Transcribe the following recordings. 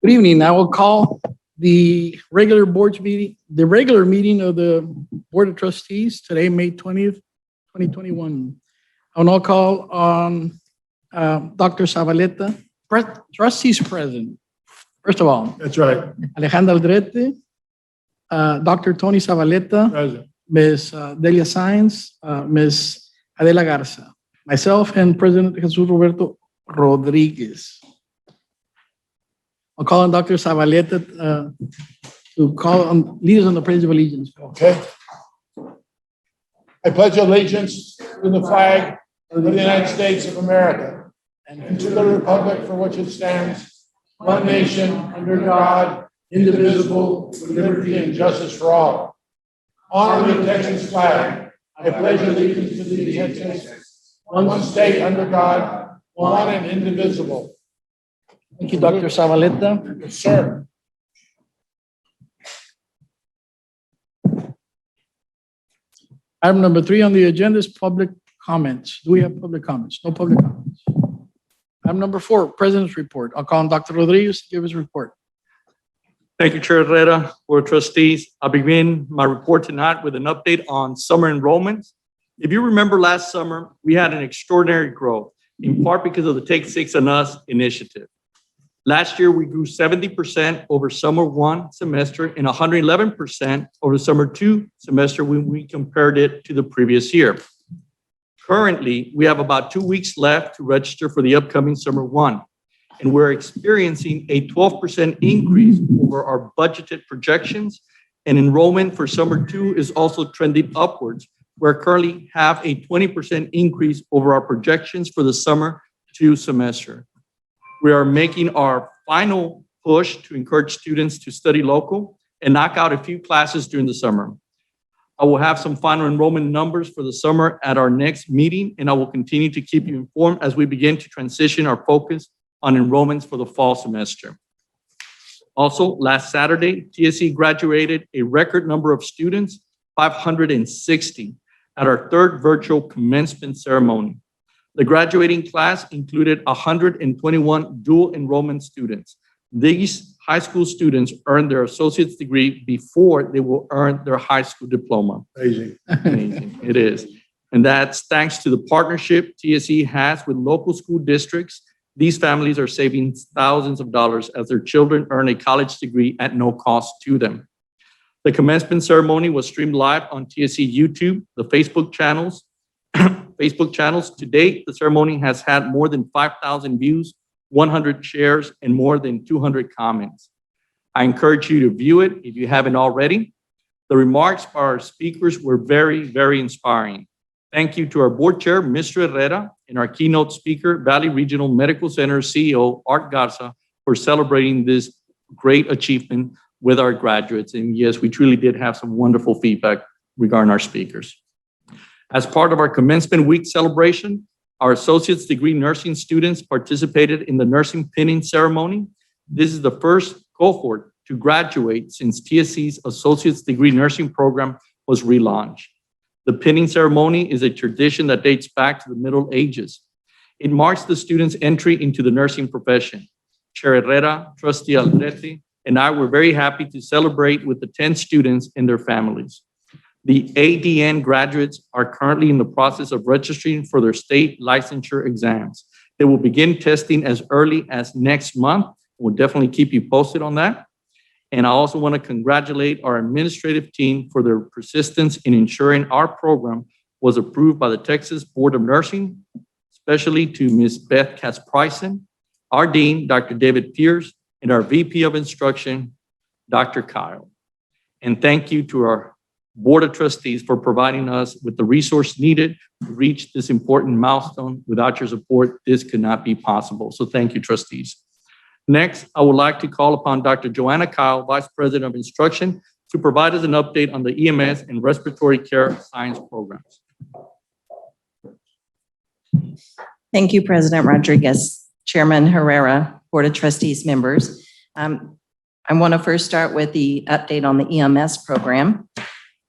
Good evening. I will call the regular meeting of the Board of Trustees today, May 20th, 2021. I will now call on Dr. Zavaleta, trustees present. First of all, That's right. Alejandra Aldrete, Dr. Tony Zavaleta, Present. Ms. Delia Saenz, Ms. Adela Garza, myself, and President Jesus Roberto Rodriguez. I'll call on Dr. Zavaleta to call on leaders on the Pledge of Allegiance. Okay. I pledge allegiance to the flag of the United States of America and to the republic for which it stands, one nation, under God, indivisible, with liberty and justice for all. Honor the Texas flag. I pledge allegiance to the United States, one state under God, one and indivisible. Thank you, Dr. Zavaleta. Yes, sir. Item number 3 on the agenda is public comments. Do we have public comments? No public comments. Item number 4, President's report. I'll call on Dr. Rodriguez to give his report. Thank you, Chair Herrera, Board of Trustees. I'll begin my report tonight with an update on summer enrollments. If you remember last summer, we had an extraordinary growth, in part because of the Take 6 on Us initiative. Last year, we grew 70% over summer 1 semester and 111% over summer 2 semester when we compared it to the previous year. Currently, we have about 2 weeks left to register for the upcoming summer 1, and we're experiencing a 12% increase over our budgeted projections, and enrollment for summer 2 is also trending upwards. We currently have a 20% increase over our projections for the summer 2 semester. We are making our final push to encourage students to study local and knock out a few classes during the summer. I will have some final enrollment numbers for the summer at our next meeting, and I will continue to keep you informed as we begin to transition our focus on enrollments for the fall semester. Also, last Saturday, TSC graduated a record number of students, 560, at our 3rd virtual commencement ceremony. The graduating class included 121 dual enrollment students. These high school students earned their associate's degree before they will earn their high school diploma. Amazing. Amazing. It is. And that's thanks to the partnership TSC has with local school districts. These families are saving thousands of dollars as their children earn a college degree at no cost to them. The commencement ceremony was streamed live on TSC YouTube, the Facebook channels. To date, the ceremony has had more than 5,000 views, 100 shares, and more than 200 comments. I encourage you to view it if you haven't already. The remarks by our speakers were very, very inspiring. Thank you to our board chair, Mr. Herrera, and our keynote speaker, Valley Regional Medical Center CEO, Art Garza, for celebrating this great achievement with our graduates. And yes, we truly did have some wonderful feedback regarding our speakers. As part of our commencement week celebration, our associate's degree nursing students participated in the nursing pinning ceremony. This is the first cohort to graduate since TSC's associate's degree nursing program was relaunched. The pinning ceremony is a tradition that dates back to the Middle Ages. It marks the students' entry into the nursing profession. Chair Herrera, Trustee Aldrete, and I were very happy to celebrate with the 10 students and their families. The ADN graduates are currently in the process of registering for their state licensure exams. They will begin testing as early as next month. We'll definitely keep you posted on that. And I also want to congratulate our administrative team for their persistence in ensuring our program was approved by the Texas Board of Nursing, especially to Ms. Beth Katz-Pricing, our Dean, Dr. David Pierce, and our VP of Instruction, Dr. Kyle. And thank you to our Board of Trustees for providing us with the resource needed to reach this important milestone. Without your support, this could not be possible. So thank you, trustees. Next, I would like to call upon Dr. Joanna Kyle, Vice President of Instruction, to provide us an update on the EMS and respiratory care science programs. Thank you, President Rodriguez, Chairman Herrera, Board of Trustees members. I want to first start with the update on the EMS program.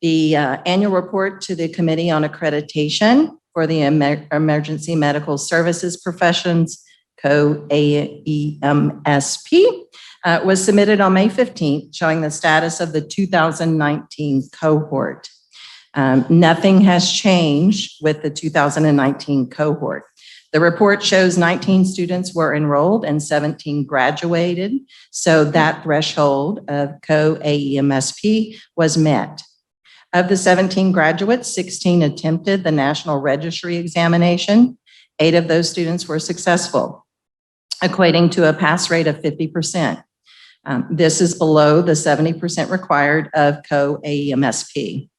The annual report to the Committee on Accreditation for the Emergency Medical Services Professions, code AEMSP, was submitted on May 15th, showing the status of the 2019 cohort. Nothing has changed with the 2019 cohort. The report shows 19 students were enrolled and 17 graduated, so that threshold of co-AEMSP was met. Of the 17 graduates, 16 attempted the National Registry examination. 8 of those students were successful, equating to a pass rate of 50%. This is below the 70% required of co-AEMSP.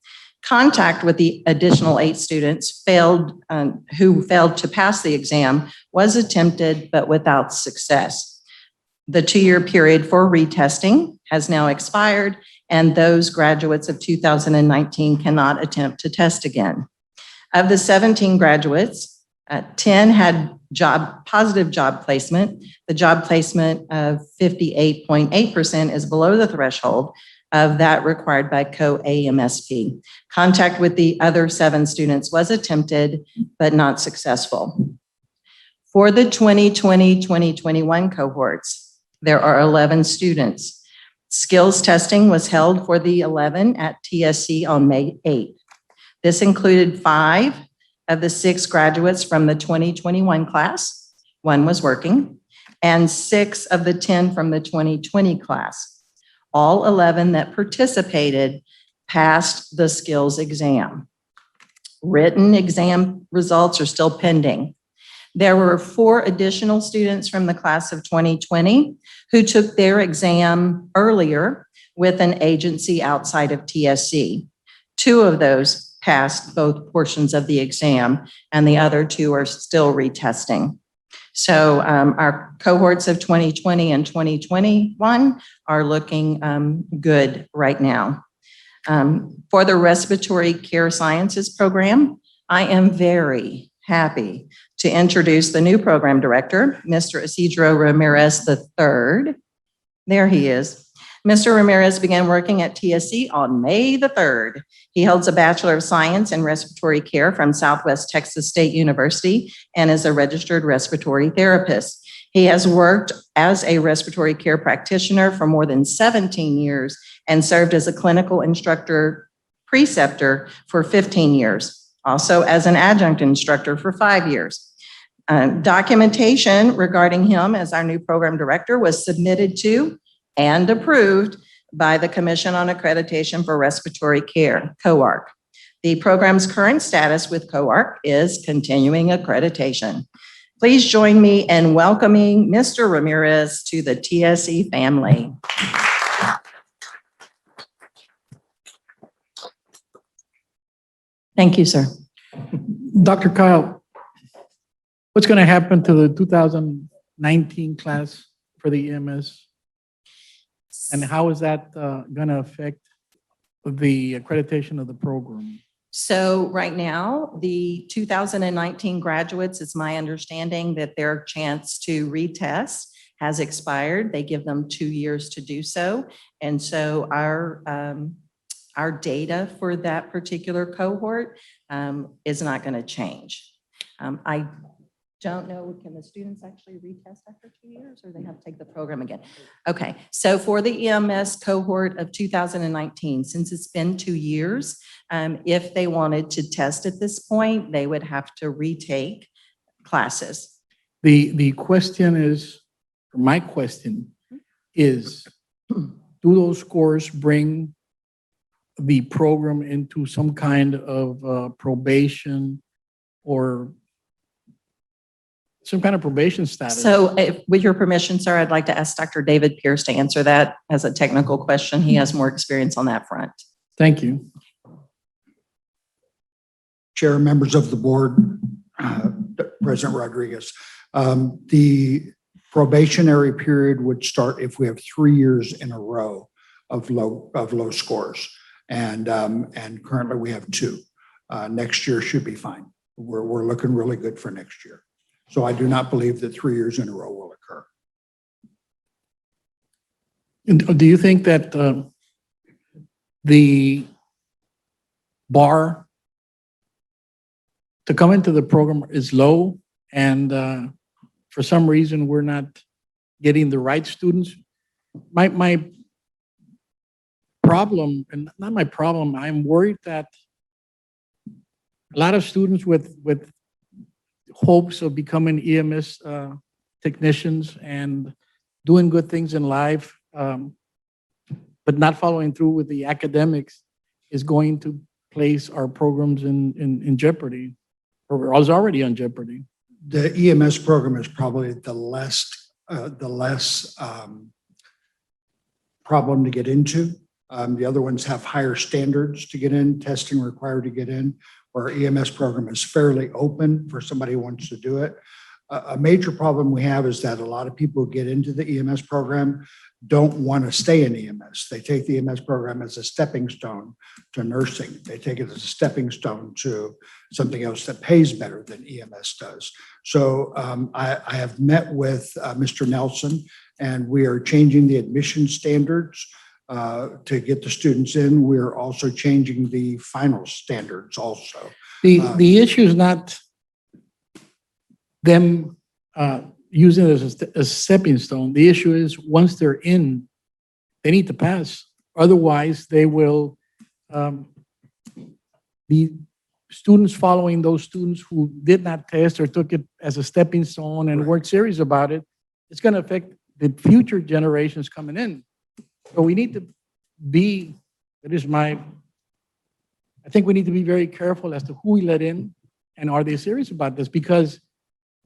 Contact with the additional 8 students who failed to pass the exam was attempted, but without success. The 2-year period for retesting has now expired, and those graduates of 2019 cannot attempt to test again. Of the 17 graduates, 10 had positive job placement. The job placement of 58.8% is below the threshold of that required by co-AEMSP. Contact with the other 7 students was attempted, but not successful. For the 2020-2021 cohorts, there are 11 students. Skills testing was held for the 11 at TSC on May 8th. This included 5 of the 6 graduates from the 2021 class, 1 was working, and 6 of the 10 from the 2020 class. All 11 that participated passed the skills exam. Written exam results are still pending. There were 4 additional students from the class of 2020 who took their exam earlier with an agency outside of TSC. 2 of those passed both portions of the exam, and the other 2 are still retesting. So our cohorts of 2020 and 2021 are looking good right now. For the Respiratory Care Sciences program, I am very happy to introduce the new program director, Mr. Isidro Ramirez III. There he is. Mr. Ramirez began working at TSC on May the 3rd. He holds a Bachelor of Science in Respiratory Care from Southwest Texas State University and is a registered respiratory therapist. He has worked as a respiratory care practitioner for more than 17 years and served as a clinical instructor preceptor for 15 years, also as an adjunct instructor for 5 years. Documentation regarding him as our new program director was submitted to and approved by the Commission on Accreditation for Respiratory Care, COARC. The program's current status with COARC is continuing accreditation. Please join me in welcoming Mr. Ramirez to the TSC family. Thank you, sir. Dr. Kyle, what's going to happen to the 2019 class for the EMS? And how is that going to affect the accreditation of the program? So right now, the 2019 graduates, it's my understanding that their chance to retest has expired. They give them 2 years to do so. And so our data for that particular cohort is not going to change. I don't know, can the students actually retest after 2 years, or they have to take the program again? Okay, so for the EMS cohort of 2019, since it's been 2 years, if they wanted to test at this point, they would have to retake classes. The question is, my question is, do those scores bring the program into some kind of probation or some kind of probation status? So with your permission, sir, I'd like to ask Dr. David Pierce to answer that as a technical question. He has more experience on that front. Thank you. Chair, members of the board, President Rodriguez. The probationary period would start if we have 3 years in a row of low scores. And currently we have 2. Next year should be fine. We're looking really good for next year. So I do not believe that 3 years in a row will occur. And do you think that the bar to come into the program is low, and for some reason we're not getting the right students? my problem, and not my problem, I'm worried that a lot of students with hopes of becoming EMS technicians and doing good things in life, but not following through with the academics is going to place our programs in jeopardy, or is already on jeopardy. The EMS program is probably the less problem to get into. The other ones have higher standards to get in, testing required to get in. Our EMS program is fairly open for somebody who wants to do it. A major problem we have is that a lot of people who get into the EMS program don't want to stay in EMS. They take the EMS program as a stepping stone to nursing. They take it as a stepping stone to something else that pays better than EMS does. So I have met with Mr. Nelson, and we are changing the admission standards to get the students in. We're also changing the final standards also. The issue is not them using it as a stepping stone. The issue is once they're in, they need to pass. Otherwise, they will be students following those students who did not test or took it as a stepping stone and weren't serious about it. It's going to affect the future generations coming in. So we need to be, I think we need to be very careful as to who we let in and are they serious about this? Because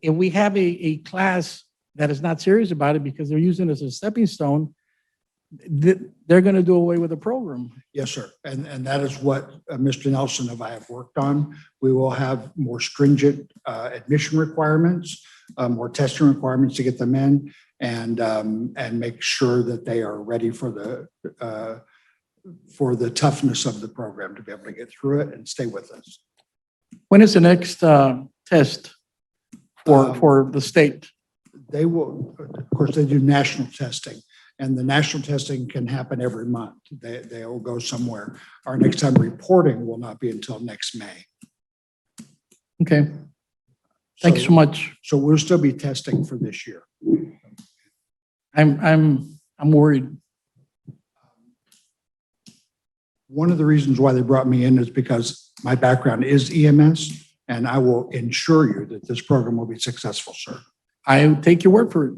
if we have a class that is not serious about it because they're using it as a stepping stone, they're going to do away with the program. Yes, sir. And that is what Mr. Nelson and I have worked on. We will have more stringent admission requirements, more testing requirements to get them in, and make sure that they are ready for the toughness of the program to be able to get through it and stay with us. When is the next test for the state? They will, of course, they do national testing, and the national testing can happen every month. They will go somewhere. Our next time reporting will not be until next May. Okay. Thank you so much. So we'll still be testing for this year. I'm worried. One of the reasons why they brought me in is because my background is EMS, and I will ensure you that this program will be successful, sir. I take your word for it.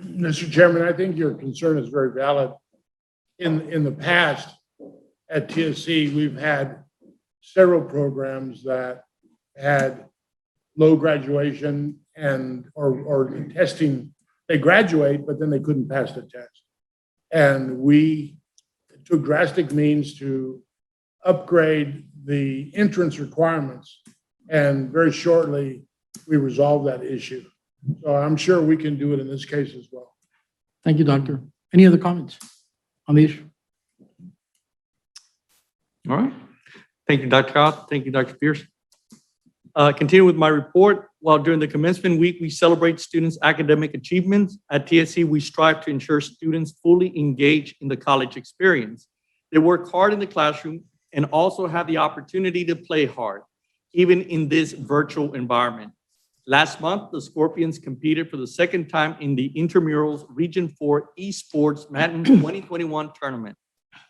Mr. Chairman, I think your concern is very valid. In the past, at TSC, we've had several programs that had low graduation or testing. They graduate, but then they couldn't pass the test. And we took drastic means to upgrade the entrance requirements. And very shortly, we resolved that issue. So I'm sure we can do it in this case as well. Thank you, Doctor. Any other comments on the issue? All right. Thank you, Dr. Cobb. Thank you, Dr. Pierce. Continue with my report. While during the commencement week, we celebrate students' academic achievements. At TSC, we strive to ensure students fully engage in the college experience. They work hard in the classroom and also have the opportunity to play hard, even in this virtual environment. Last month, the Scorpions competed for the second time in the Intramurals Region 4 Esports Madden 2021 tournament.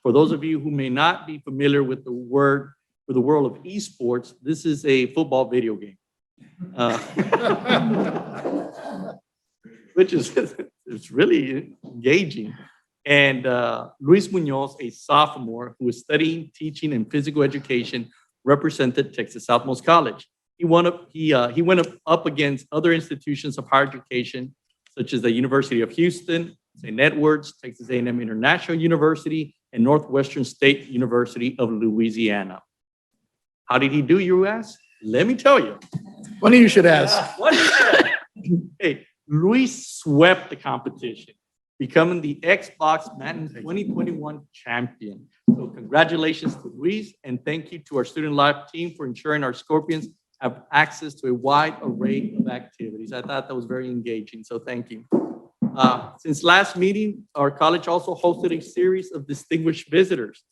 For those of you who may not be familiar with the world of esports, this is a football video game, which is it's really engaging. And Luis Munoz, a sophomore who is studying teaching and physical education, represented Texas Southmost College. He went up against other institutions of higher education, such as the University of Houston, St. Edwards, Texas A&M International University, and Northwestern State University of Louisiana. How did he do, you ask? Let me tell you. Funny you should ask. Hey, Luis swept the competition, becoming the Xbox Madden 2021 champion. So congratulations to Luis, and thank you to our Student Life team for ensuring our Scorpions have access to a wide array of activities. I thought that was very engaging, so thank you. Since last meeting, our college also hosted a series of distinguished visitors.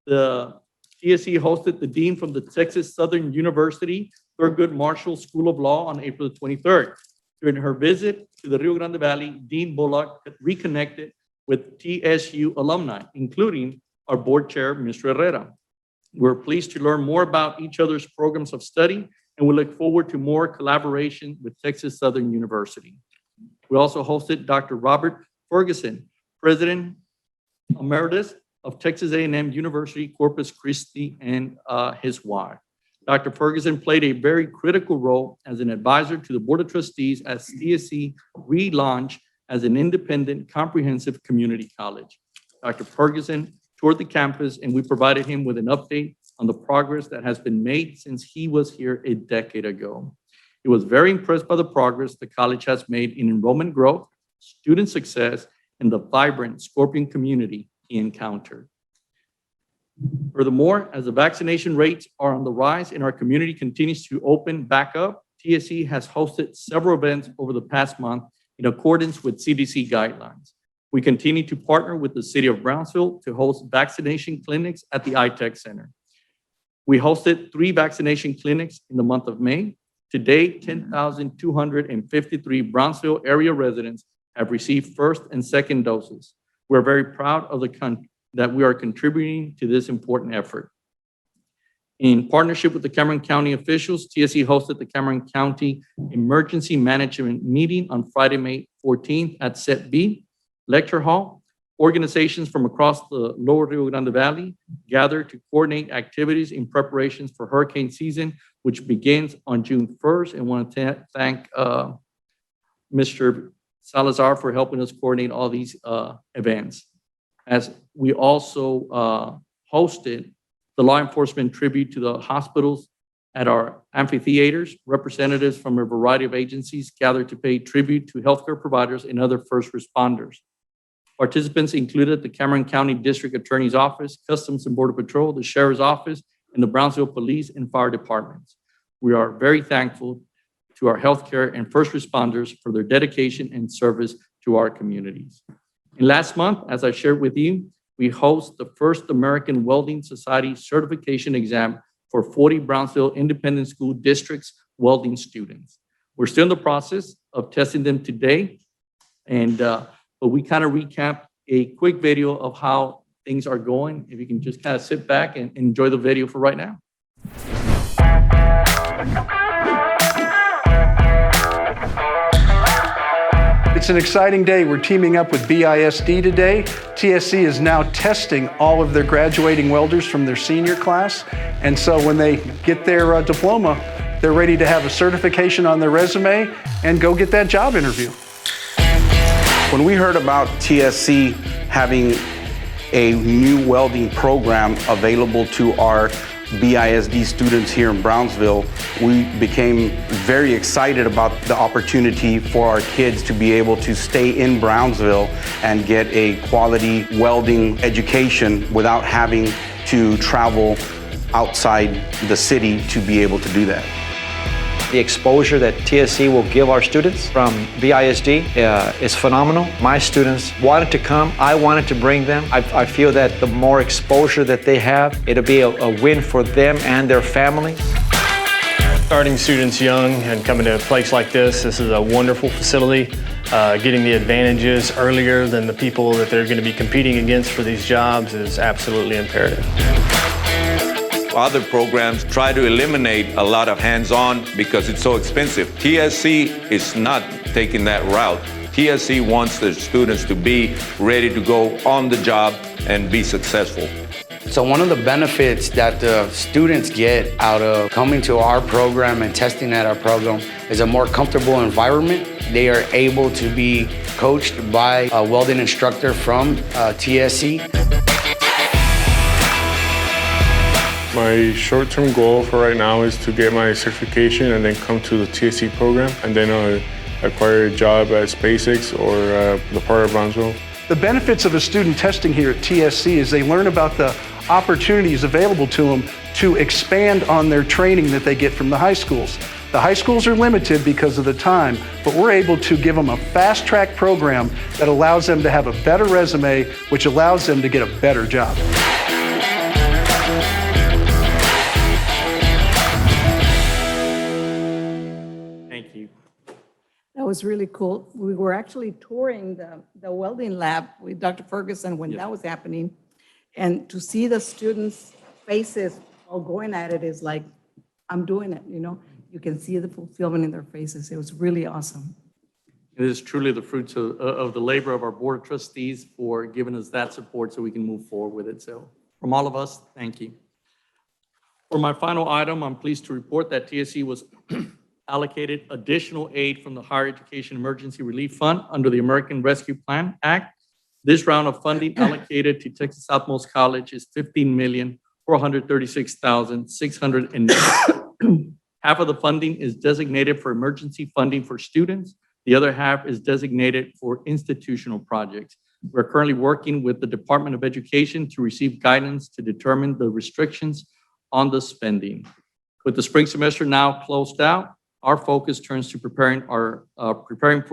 The TSC hosted the dean from the Texas Southern University, Thurgood Marshall School of Law on April 23rd. During her visit to the Rio Grande Valley, Dean Bullock reconnected with TSU alumni, including our board chair, Mr. Herrera. We're pleased to learn more about each other's programs of study, and we look forward to more collaboration with Texas Southern University. We also hosted Dr. Robert Ferguson, President Emeritus of Texas A&M University, Corpus Christi, and his wife. Dr. Ferguson played a very critical role as an advisor to the Board of Trustees as TSC relaunched as an independent, comprehensive community college. Dr. Ferguson toured the campus, and we provided him with an update on the progress that has been made since he was here a decade ago. He was very impressed by the progress the college has made in enrollment growth, student success, and the vibrant Scorpion community he encountered. Furthermore, as the vaccination rates are on the rise and our community continues to open back up, TSC has hosted several events over the past month in accordance with CDC guidelines. We continue to partner with the city of Brownsville to host vaccination clinics at the iTech Center. We hosted 3 vaccination clinics in the month of May. To date, 10,253 Brownsville area residents have received first and second doses. We're very proud of that we are contributing to this important effort. In partnership with the Cameron County officials, TSC hosted the Cameron County Emergency Management Meeting on Friday, May 14th at Set B Lecture Hall. Organizations from across the Lower Rio Grande Valley gathered to coordinate activities in preparations for hurricane season, which begins on June 1st. And want to thank Mr. Salazar for helping us coordinate all these events. As we also hosted the law enforcement tribute to the hospitals at our amphitheaters. Representatives from a variety of agencies gathered to pay tribute to healthcare providers and other first responders. Participants included the Cameron County District Attorney's Office, Customs and Border Patrol, the Sheriff's Office, and the Brownsville Police and Fire Departments. We are very thankful to our healthcare and first responders for their dedication and service to our communities. And last month, as I shared with you, we host the first American Welding Society certification exam for 40 Brownsville Independent School Districts welding students. We're still in the process of testing them today, but we kind of recap a quick video of how things are going. If you can just kind of sit back and enjoy the video for right now. It's an exciting day. We're teaming up with BISD today. TSC is now testing all of their graduating welders from their senior class. And so when they get their diploma, they're ready to have a certification on their resume and go get that job interview. When we heard about TSC having a new welding program available to our BISD students here in Brownsville, we became very excited about the opportunity for our kids to be able to stay in Brownsville and get a quality welding education without having to travel outside the city to be able to do that. The exposure that TSC will give our students from BISD is phenomenal. My students wanted to come. I wanted to bring them. I feel that the more exposure that they have, it'll be a win for them and their family. Starting students young and coming to a place like this is a wonderful facility. Getting the advantages earlier than the people that they're going to be competing against for these jobs is absolutely imperative. Other programs try to eliminate a lot of hands-on because it's so expensive. TSC is not taking that route. TSC wants their students to be ready to go on the job and be successful. So one of the benefits that the students get out of coming to our program and testing at our program is a more comfortable environment. They are able to be coached by a welding instructor from TSC. My short-term goal for right now is to get my certification and then come to the TSC program and then acquire a job at SpaceX or the part of Brownsville. The benefits of a student testing here at TSC is they learn about the opportunities available to them to expand on their training that they get from the high schools. The high schools are limited because of the time, but we're able to give them a fast-track program that allows them to have a better resume, which allows them to get a better job. was really cool. We were actually touring the welding lab with Dr. Ferguson when that was happening. And to see the students' faces all going at it is like, I'm doing it, you know? You can see the fulfillment in their faces. It was really awesome. It is truly the fruits of the labor of our Board of Trustees for giving us that support so we can move forward with it. So from all of us, thank you. For my final item, I'm pleased to report that TSC was allocated additional aid from the Higher Education Emergency Relief Fund under the American Rescue Plan Act. This round of funding allocated to Texas Southmost College is $15,436,600. Half of the funding is designated for emergency funding for students. The other half is designated for institutional projects. We're currently working with the Department of Education to receive guidance to determine the restrictions on the spending. With the spring semester now closed out, our focus turns to preparing for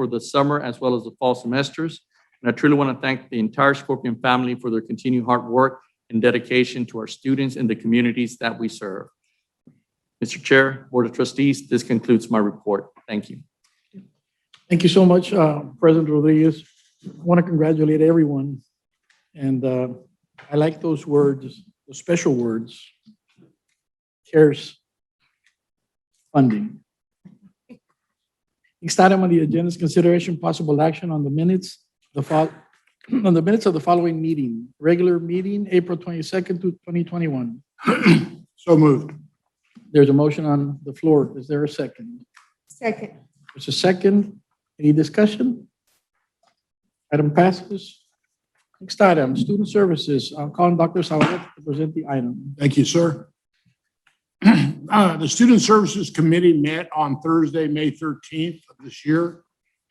the summer as well as the fall semesters. And I truly want to thank the entire Scorpion family for their continued hard work and dedication to our students and the communities that we serve. Mr. Chair, Board of Trustees, this concludes my report. Thank you. Thank you so much, President Rodriguez. I want to congratulate everyone. And I like those words, those special words, CARES funding. Next item on the agenda is consideration possible action on the minutes, of the following meeting. Regular meeting, April 22nd, 2021. So moved. There's a motion on the floor. Is there a second? Second. There's a second. Any discussion? Item passes. Next item, student services. I'll call on Dr. Zavaleta to present the item. Thank you, sir. The Student Services Committee met on Thursday, May 13th of this year.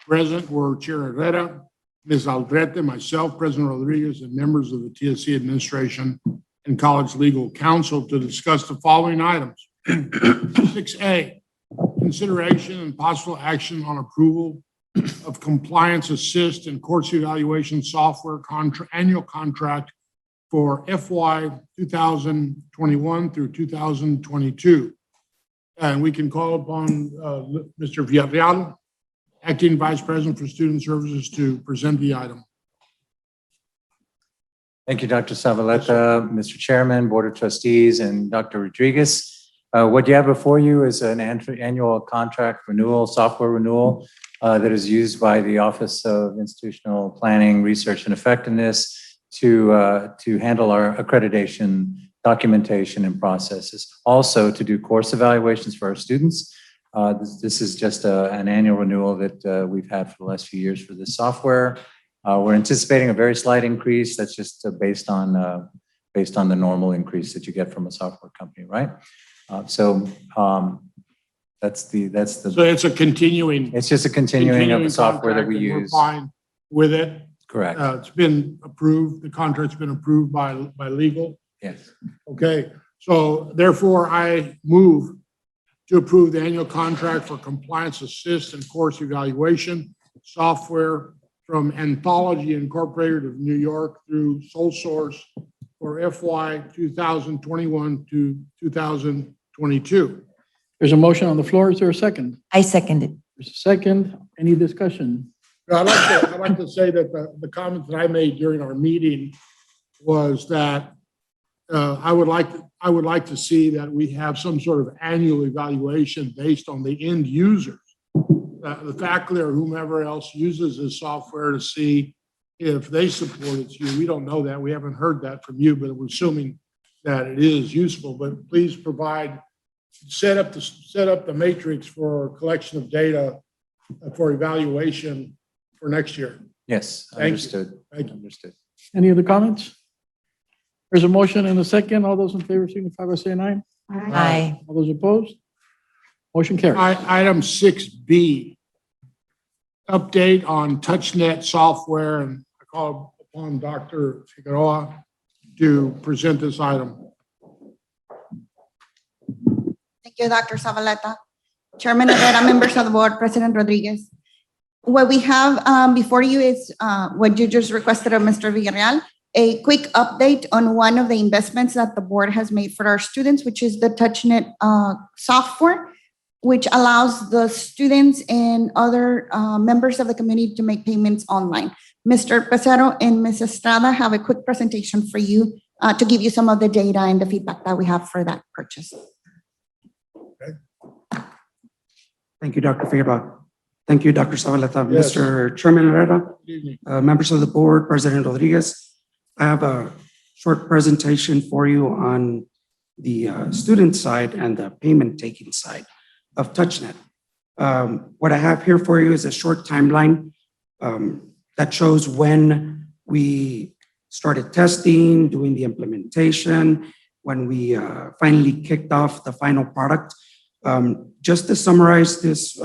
Present were Chair Herrera, Ms. Aldrete, myself, President Rodriguez, and members of the TSC administration and College Legal Counsel to discuss the following items. 6A, consideration and possible action on approval of Compliance Assist and Course Evaluation Software annual contract for FY 2021 through 2022. And we can call upon Mr. Villarreal, Acting Vice President for Student Services, to present the item. Thank you, Dr. Zavaleta, Mr. Chairman, Board of Trustees, and Dr. Rodriguez. What you have before you is an annual contract renewal, software renewal that is used by the Office of Institutional Planning, Research, and Effectiveness to handle our accreditation documentation and processes. Also to do course evaluations for our students. This is just an annual renewal that we've had for the last few years for this software. We're anticipating a very slight increase. That's just based on the normal increase that you get from a software company, right? So it's a continuing. It's just a continuing of the software that we contract, and use. we're fine with it. Correct. It's been approved. The contract's been approved by legal. Yes. Okay. So therefore, I move to approve the annual contract for Compliance Assist and Course Evaluation software from Anthology Incorporated of New York through Sole Source for FY 2021 to 2022. There's a motion on the floor. Is there a second? I second it. There's a second. Any discussion? I'd like to say that the comment that I made during our meeting was that I would like to see that we have some sort of annual evaluation based on the end users, the faculty or whomever else uses this software, to see if they support its use. We don't know that. We haven't heard that from you, but we're assuming that it is useful. But please set up the matrix for collection of data for evaluation for next year. Yes, understood. Thank you. Understood. Any other comments? There's a motion and a second. All those in favor signify by saying aye. Aye. All those opposed? Motion carries. Item 6B, update on TouchNet software, and I call upon Dr. Figueroa to present this item. Thank you, Dr. Zavaleta. Chairman Herrera, members of the board, President Rodriguez. What we have before you is what you just requested of Mr. Villarreal, a quick update on one of the investments that the board has made for our students, which is the TouchNet software. which allows the students and other members of the community to make payments online. Mr. Pesero and Ms. Estrada have a quick presentation for you to give you some of the data and the feedback that we have for that purchase. Thank you, Dr. Figueroa. Thank you, Dr. Zavaleta. Yes. Mr. Chairman Herrera, Good evening. members of the board, President Rodriguez, I have a short presentation for you on the student side and the payment taking side of TouchNet. What I have here for you is a short timeline that shows when we started testing, doing the implementation, when we finally kicked off the final product. Just to summarize this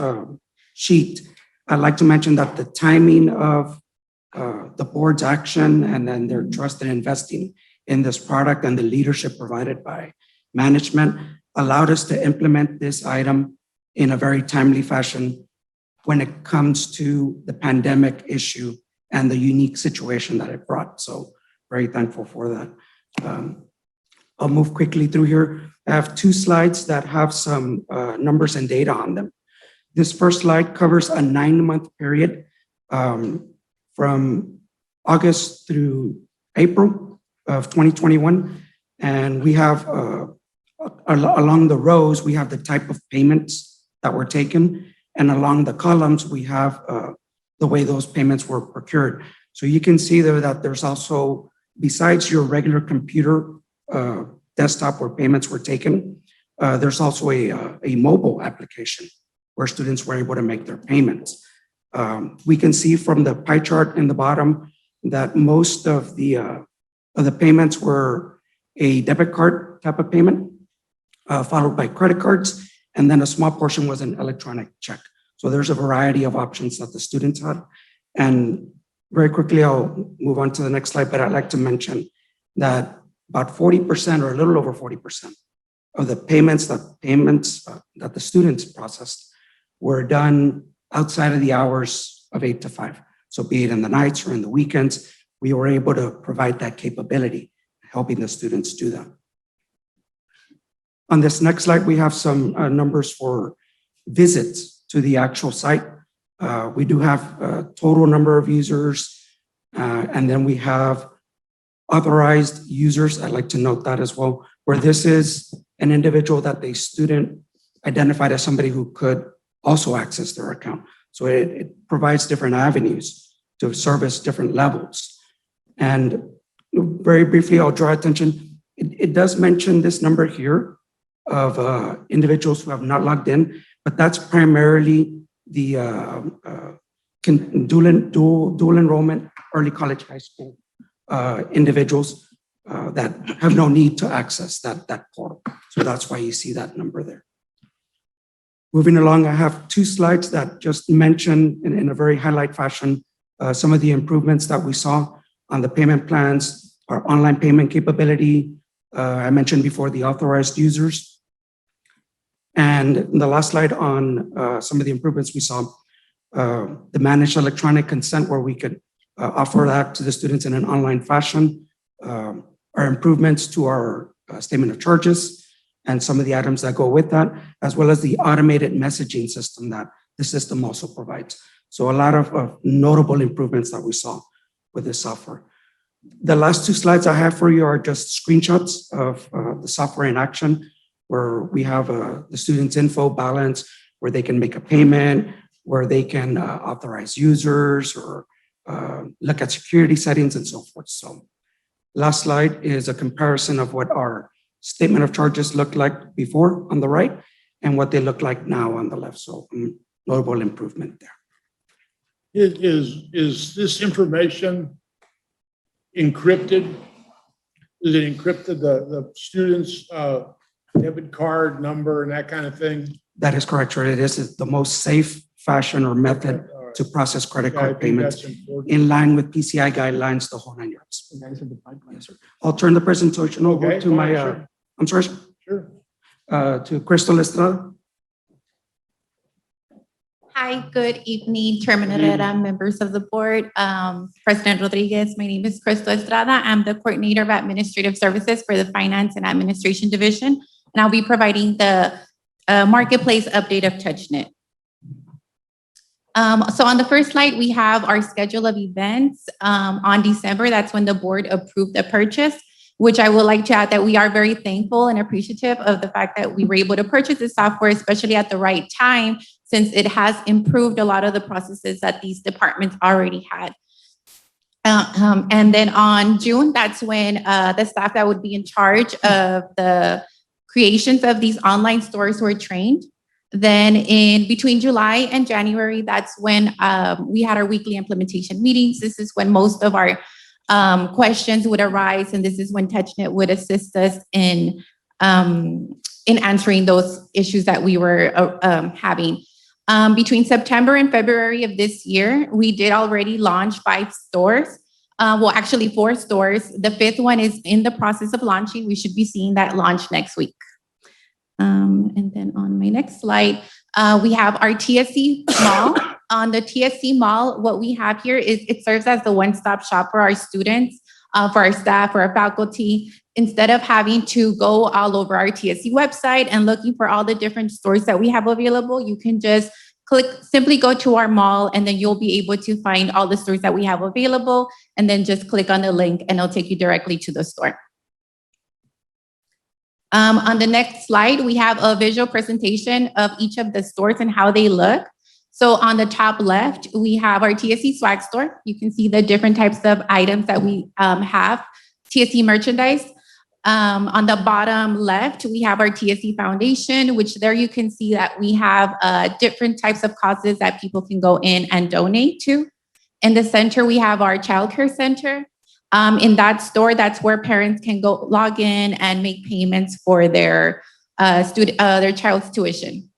sheet, I'd like to mention that the timing of the board's action and then their trust in investing in this product and the leadership provided by management allowed us to implement this item in a very timely fashion when it comes to the pandemic issue and the unique situation that it brought. So very thankful for that. I'll move quickly through here. I have two slides that have some numbers and data on them. This first slide covers a 9-month period from August through April of 2021. And we have, along the rows, we have the type of payments that were taken. And along the columns, we have the way those payments were procured. So you can see there that there's also, besides your regular computer desktop where payments were taken, there's also a mobile application where students were able to make their payments. We can see from the pie chart in the bottom that most of the payments were a debit card type of payment, followed by credit cards, and then a small portion was an electronic check. So there's a variety of options that the students had. And very quickly, I'll move on to the next slide, but I'd like to mention that about 40% or a little over 40% of the payments that the students processed were done outside of the hours of 8 to 5. So be it in the nights or in the weekends, we were able to provide that capability, helping the students do that. On this next slide, we have some numbers for visits to the actual site. We do have a total number of users, and then we have authorized users. I'd like to note that as well, where this is an individual that the student identified as somebody who could also access their account. So it provides different avenues to service different levels. And very briefly, I'll draw attention. It does mention this number here of individuals who have not logged in, but that's primarily the dual enrollment, early college, high school individuals that have no need to access that portal. So that's why you see that number there. Moving along, I have two slides that just mention in a very highlight fashion some of the improvements that we saw on the payment plans, our online payment capability. I mentioned before the authorized users. And the last slide on some of the improvements we saw, the managed electronic consent, where we could offer that to the students in an online fashion, our improvements to our statement of charges, and some of the items that go with that, as well as the automated messaging system that the system also provides. So a lot of notable improvements that we saw with this software. The last two slides I have for you are just screenshots of the software in action, where we have the student's info balance, where they can make a payment, where they can authorize users or look at security settings and so forth. So last slide is a comparison of what our statement of charges looked like before on the right and what they look like now on the left. So notable improvement there. Is this information encrypted? Is it encrypted, the student's debit card number and that kind of thing? That is correct, sir. It is the most safe fashion or method to process credit card payments in line with PCI guidelines, the whole 9 yards. Yes, sir. I'll turn the presentation over to my, sure. I'm sorry, Sure. To Crystal Estrada. Hi, good evening, Chairman Herrera, members of the board, President Rodriguez. My name is Crystal Estrada. I'm the Coordinator of Administrative Services for the Finance and Administration Division, and I'll be providing the marketplace update of TouchNet. So on the first slide, we have our schedule of events on December. That's when the board approved the purchase, which I would like to add that we are very thankful and appreciative of the fact that we were able to purchase this software, especially at the right time, since it has improved a lot of the processes that these departments already had. And then on June, that's when the staff that would be in charge of the creations of these online stores were trained. Then in between July and January, that's when we had our weekly implementation meetings. This is when most of our questions would arise, and this is when TouchNet would assist us in answering those issues that we were having. Between September and February of this year, we did already launch 5 stores. Well, actually 4 stores. The 5th one is in the process of launching. We should be seeing that launch next week. And then on my next slide, we have our TSC mall. On the TSC mall, what we have here is it serves as the one-stop shop for our students, for our staff, for our faculty. Instead of having to go all over our TSC website and looking for all the different stores that we have available, you can just simply go to our mall, and then you'll be able to find all the stores that we have available, and then just click on the link and it'll take you directly to the store. On the next slide, we have a visual presentation of each of the stores and how they look. So on the top left, we have our TSC swag store. You can see the different types of items that we have, TSC merchandise. On the bottom left, we have our TSC Foundation, which there you can see that we have different types of causes that people can go in and donate to. In the center, we have our childcare center. In that store, that's where parents can go log in and make payments for their child's tuition.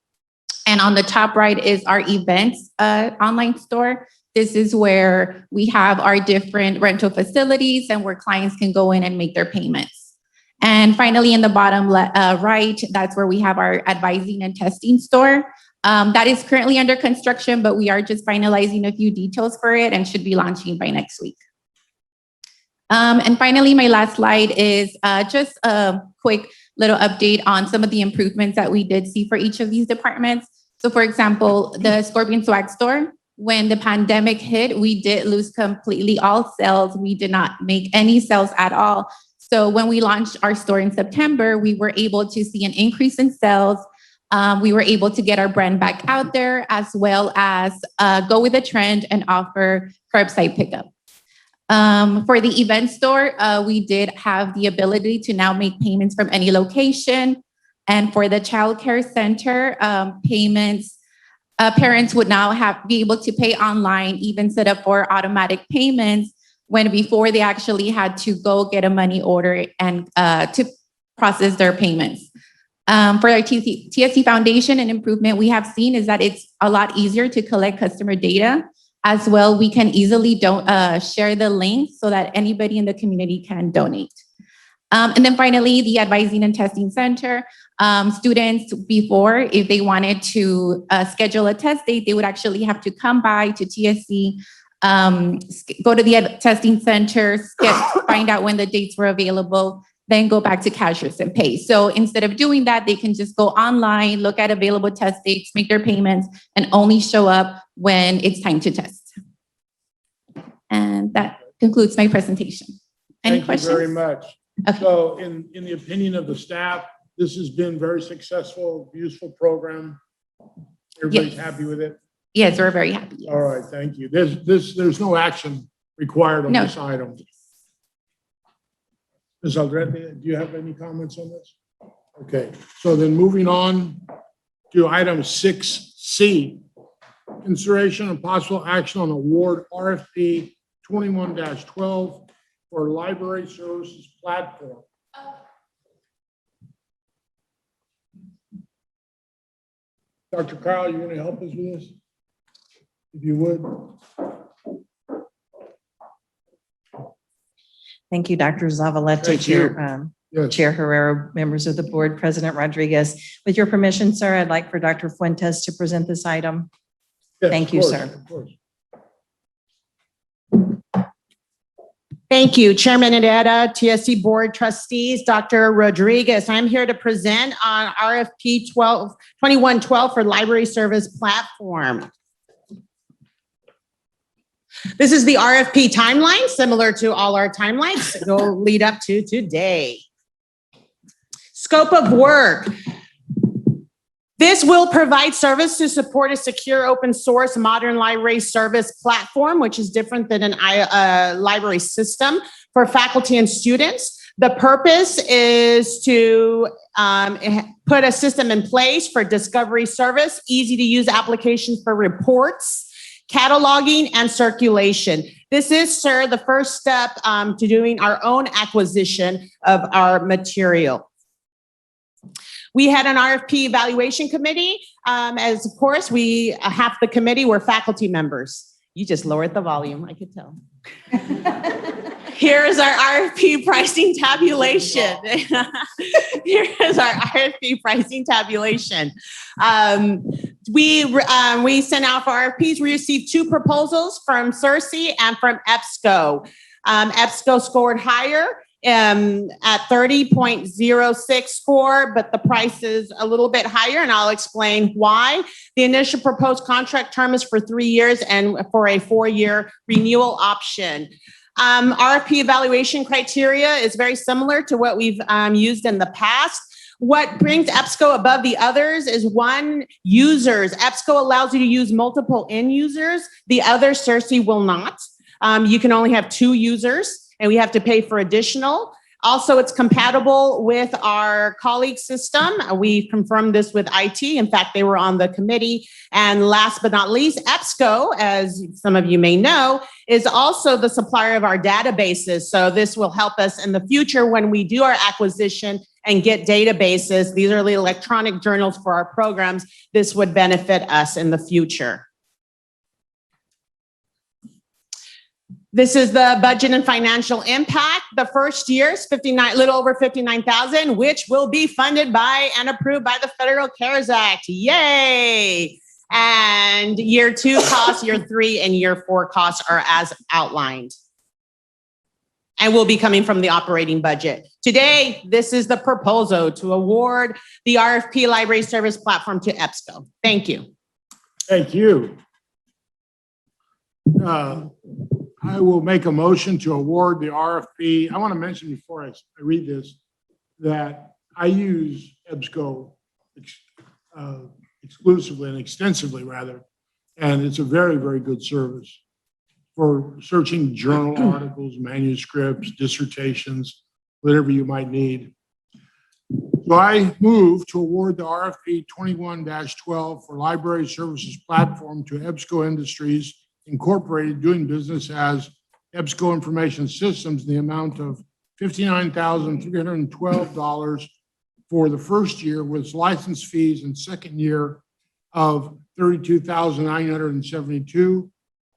And on the top right is our events online store. This is where we have our different rental facilities and where clients can go in and make their payments. And finally, in the bottom right, that's where we have our advising and testing store. That is currently under construction, but we are just finalizing a few details for it and should be launching by next week. And finally, my last slide is just a quick little update on some of the improvements that we did see for each of these departments. So for example, the Scorpion Swag Store, when the pandemic hit, we did lose completely all sales. We did not make any sales at all. So when we launched our store in September, we were able to see an increase in sales. We were able to get our brand back out there, as well as go with the trend and offer curbside pickup. For the event store, we did have the ability to now make payments from any location. And for the childcare center, payments, parents would now be able to pay online, even set up for automatic payments, when before they actually had to go get a money order and to process their payments. For our TSC Foundation, an improvement we have seen is that it's a lot easier to collect customer data. As well, we can easily share the link so that anybody in the community can donate. And then finally, the Advising and Testing Center. Students before, if they wanted to schedule a test date, they would actually have to come by to TSC, go to the testing center, find out when the dates were available, then go back to cashiers and pay. So instead of doing that, they can just go online, look at available test dates, make their payments, and only show up when it's time to test. And that concludes my presentation. Any questions? Thank you very much. Okay. So in the opinion of the staff, this has been very successful, useful program. Everybody's happy with it? Yes, we're very happy. Yes. All right, thank you. There's no action required on this item. Ms. Aldrete, do you have any comments on this? Okay, so then moving on to item 6C, consideration and possible action on award RFP 21-12 for library services platform. Dr. Kyle, you want to help us with this? If you would. Thank you, Dr. Zavaleta, Thank Chair, Yes. Chair Herrera, members of the board, President Rodriguez. With your permission, sir, I'd like for Dr. Fuentes to present this item. Yes, Thank of you, course, sir. of course. Thank you, Chairman Herrera, TSC Board Trustees, Dr. Rodriguez. I'm here to present on RFP 2112 for Library Service Platform. This is the RFP timeline, similar to all our timelines that will lead up to today. Scope of work. This will provide service to support a secure, open source, modern library service platform, which is different than a library system for faculty and students. The purpose is to put a system in place for discovery service, easy to use applications for reports, cataloging, and circulation. This is, sir, the first step to doing our own acquisition of our material. We had an RFP evaluation committee. As of course, half the committee were faculty members. You just lowered the volume, I could tell. Here is our RFP pricing tabulation. Here is our RFP pricing tabulation. We sent out for RFPs. We received 2 proposals from CERC and from Ebsco. Ebsco scored higher at 30.06 score, but the price is a little bit higher, and I'll explain why. The initial proposed contract term is for 3 years and for a 4-year renewal option. RFP evaluation criteria is very similar to what we've used in the past. What brings Ebsco above the others is 1, users. Ebsco allows you to use multiple end users. The other CERC will not. You can only have 2 users, and we have to pay for additional. Also, it's compatible with our colleague system. We confirmed this with IT. In fact, they were on the committee. And last but not least, Ebsco, as some of you may know, is also the supplier of our databases. So this will help us in the future when we do our acquisition and get databases. These are the electronic journals for our programs. This would benefit us in the future. This is the budget and financial impact. The first year is little over $59,000, which will be funded by and approved by the Federal CARES Act. Yay! And year 2 costs, year 3, and year 4 costs are as outlined. And will be coming from the operating budget. Today, this is the proposal to award the RFP Library Service Platform to Ebsco. Thank you. Thank you. I will make a motion to award the RFP. I want to mention before I read this that I use Ebsco exclusively and extensively rather, and it's a very, very good service for searching journal articles, manuscripts, dissertations, whatever you might need. So I move to award the RFP 21-12 for Library Services Platform to Ebsco Industries Incorporated, doing business as Ebsco Information Systems, in the amount of $59,312 for the first year, with license fees and second year of $32,972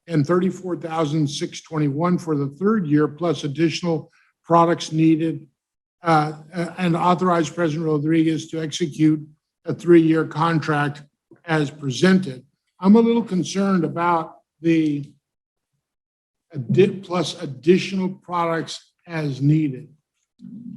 and $34,621 for the third year, plus additional products needed, and authorize President Rodriguez to execute a 3-year contract as presented. I'm a little concerned about the plus additional products as needed.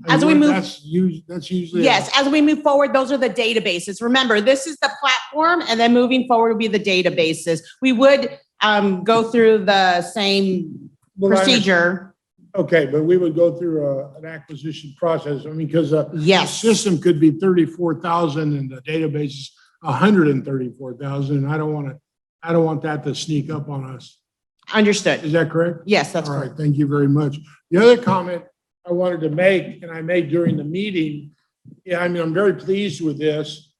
As we move, that's usually yes. As we move forward, those are the databases. Remember, this is the platform, and then moving forward will be the databases. We would go through the same procedure. Okay, but we would go through an acquisition process. I mean, because yes, the system could be 34,000 and the database is 134,000, and I don't want that to sneak up on us. Understood. Is that correct? Yes, that's all correct. right. Thank you very much. The other comment I wanted to make, and I made during the meeting, yeah, I mean, I'm very pleased with this,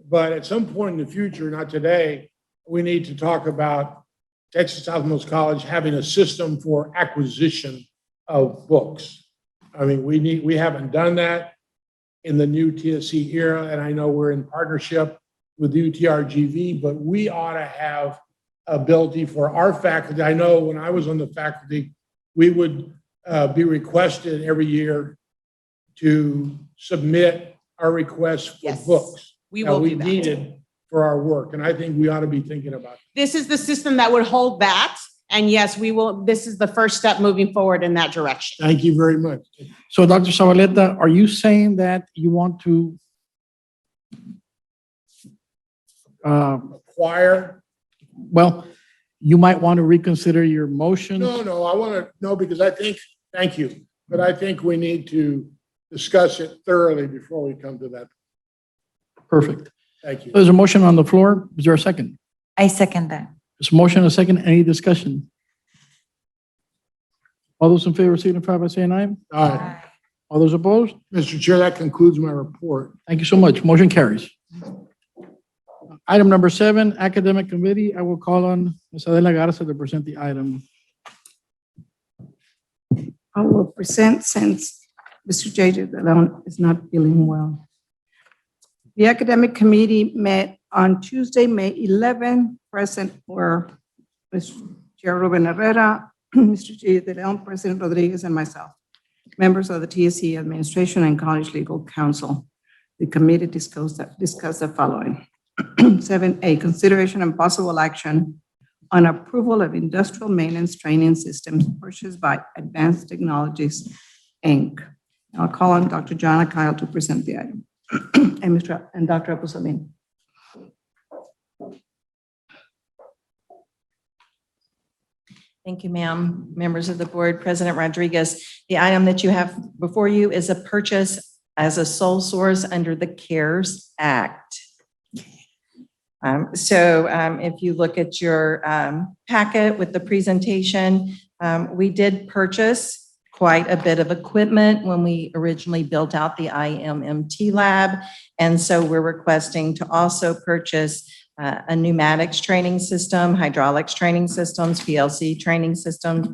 but at some point in the future, not today, we need to talk about Texas Southmost College having a system for acquisition of books. I mean, we haven't done that in the new TSC era, and I know we're in partnership with UTRGV, but we ought to have ability for our faculty. I know when I was on the faculty, we would be requested every year to submit our requests for books we will do that. needed for our work, and I think we ought to be thinking about that. This is the system that would hold that. And yes, we will, this is the first step moving forward in that direction. Thank you very much. So Dr. Zavaleta, are you saying that you want to Acquire? well, you might want to reconsider your motion? No, I want to know because I think, thank you, but I think we need to discuss it thoroughly before we come to that. Perfect. Thank you. There's a motion on the floor. Is there a second? I second that. There's a motion, a second. Any discussion? All those in favor signify by saying aye. All right, All those opposed? Mr. Chair, that concludes my report. Thank you so much. Motion carries. Item number 7, Academic Committee. I will call on Ms. Adela Garza to present the item. I will present since Mr. J.J. Leon is not feeling well. The academic committee met on Tuesday, May 11. Present were Mr. Chair Ruben Herrera, Mr. J.J. De Leon, President Rodriguez, and myself, members of the TSC Administration and College Legal Counsel. The committee discussed the following. 7A, consideration and possible action on approval of industrial maintenance training systems purchased by Advanced Technologies, Inc. I'll call on Dr. John Kyle to present the item. and Dr. Aposolin. Thank you, ma'am. Members of the board, President Rodriguez, the item that you have before you is a purchase as a sole source under the CARES Act. If you look at your packet with the presentation, we did purchase quite a bit of equipment when we originally built out the IMMT lab. And so we're requesting to also purchase a pneumatics training system, hydraulics training systems, PLC training systems,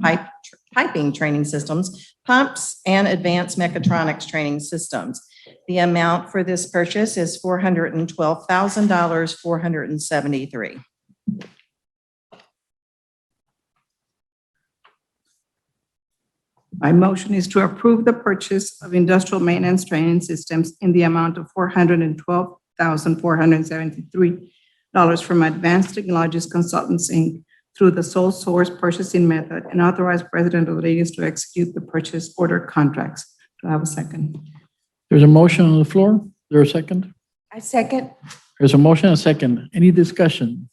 piping training systems, pumps, and advanced mechatronics training systems. The amount for this purchase is $412,473. My motion is to approve the purchase of industrial maintenance training systems in the amount of $412,473 from Advanced Technologies Consultants, Inc. through the sole source purchasing method and authorize President Rodriguez to execute the purchase order contracts. Do I have a second? There's a motion on the floor. Is there a second? I second. There's a motion, a second. Any discussion?